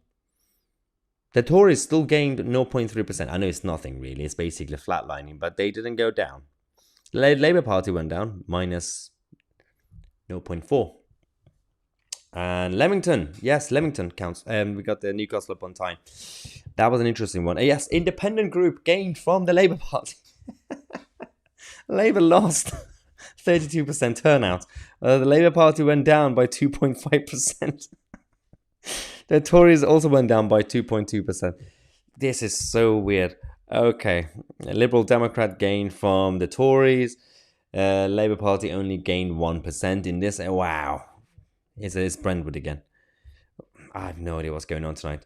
The Tories still gained 0.3%. I know it's nothing really. It's basically flatlining, but they didn't go down. The Labour Party went down, minus 0.4%. And Leamington. Yes, Leamington counts. We got the Newcastle upon Tyne. That was an interesting one. Yes, independent group gained from the Labour Party. Labour lost 32% turnout. The Labour Party went down by 2.5%. The Tories also went down by 2.2%. This is so weird. Okay. A Liberal Democrat gained from the Tories. Labour Party only gained 1% in this. Wow. It's Brentwood again. I have no idea what's going on tonight.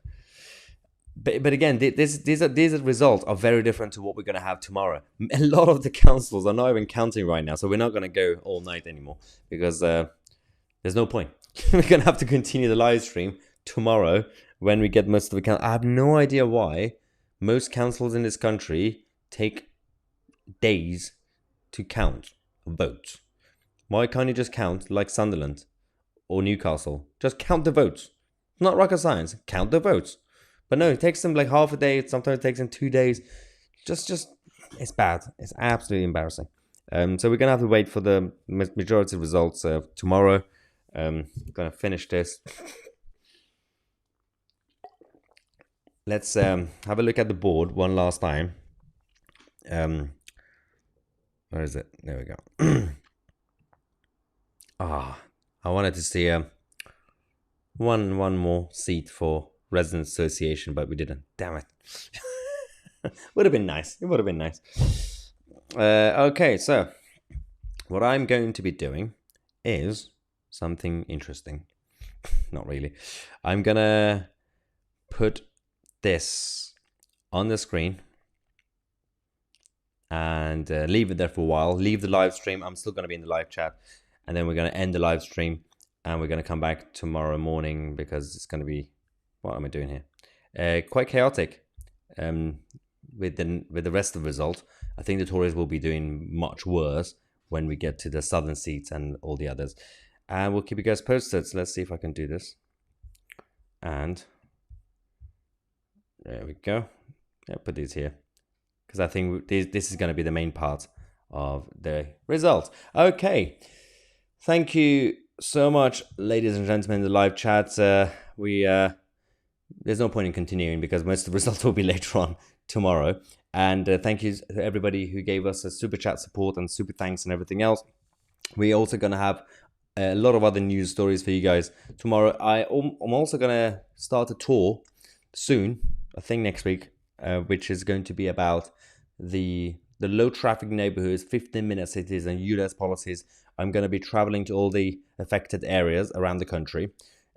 But again, these results are very different to what we're going to have tomorrow. A lot of the councils are not even counting right now, so we're not going to go all night anymore because there's no point. We're going to have to continue the live stream tomorrow when we get most of the count. I have no idea why most councils in this country take days to count votes. Why can't you just count like Sunderland or Newcastle? Just count the votes. It's not rocket science. Count the votes. But no, it takes them like half a day. Sometimes it takes them 2 days. Just it's bad. It's absolutely embarrassing. So we're gonna have to wait for the majority results tomorrow. Gonna finish this. Let's have a look at the board one last time. Where is it? There we go. I wanted to see one more seat for Residents Association, but we didn't. Damn it. Would have been nice. It would have been nice. Okay, so what I'm going to be doing is something interesting. Not really. I'm gonna put this on the screen and leave it there for a while. Leave the live stream. I'm still going to be in the live chat. And then we're going to end the live stream. And we're going to come back tomorrow morning because it's going to be... What am I doing here? Quite chaotic with the rest of the result. I think the Tories will be doing much worse when we get to the southern seats and all the others. And we'll keep you guys posted. So let's see if I can do this. And there we go. Yeah, put these here. Because I think this is going to be the main part of the result. Okay. Thank you so much, ladies and gentlemen, in the live chat. There's no point in continuing because most of the results will be later on tomorrow. And thank you to everybody who gave us a super chat support and super thanks and everything else. We're also going to have a lot of other news stories for you guys tomorrow. I'm also going to start a tour soon, I think next week, which is going to be about the low traffic neighborhoods, 15-minute cities, and US policies. I'm going to be traveling to all the affected areas around the country.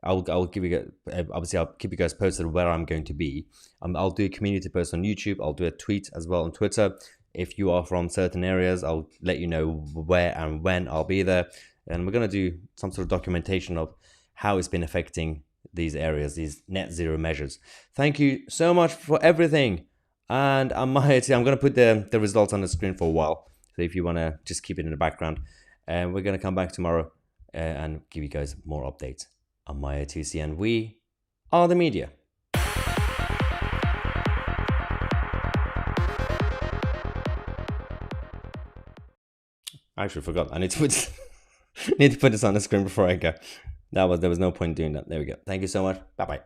I'll give you, obviously I'll keep you guys posted where I'm going to be. I'll do a community post on YouTube. I'll do a tweet as well on Twitter. If you are from certain areas, I'll let you know where and when I'll be there. And we're going to do some sort of documentation of how it's been affecting these areas, these net zero measures. Thank you so much for everything. And I'm going to put the results on the screen for a while. So if you want to just keep it in the background. And we're going to come back tomorrow and give you guys more updates. I'm Mahyar TC, and we are the media. I actually forgot. I need to put this on the screen before I go. There was no point in doing that. There we go. Thank you so much. Bye bye.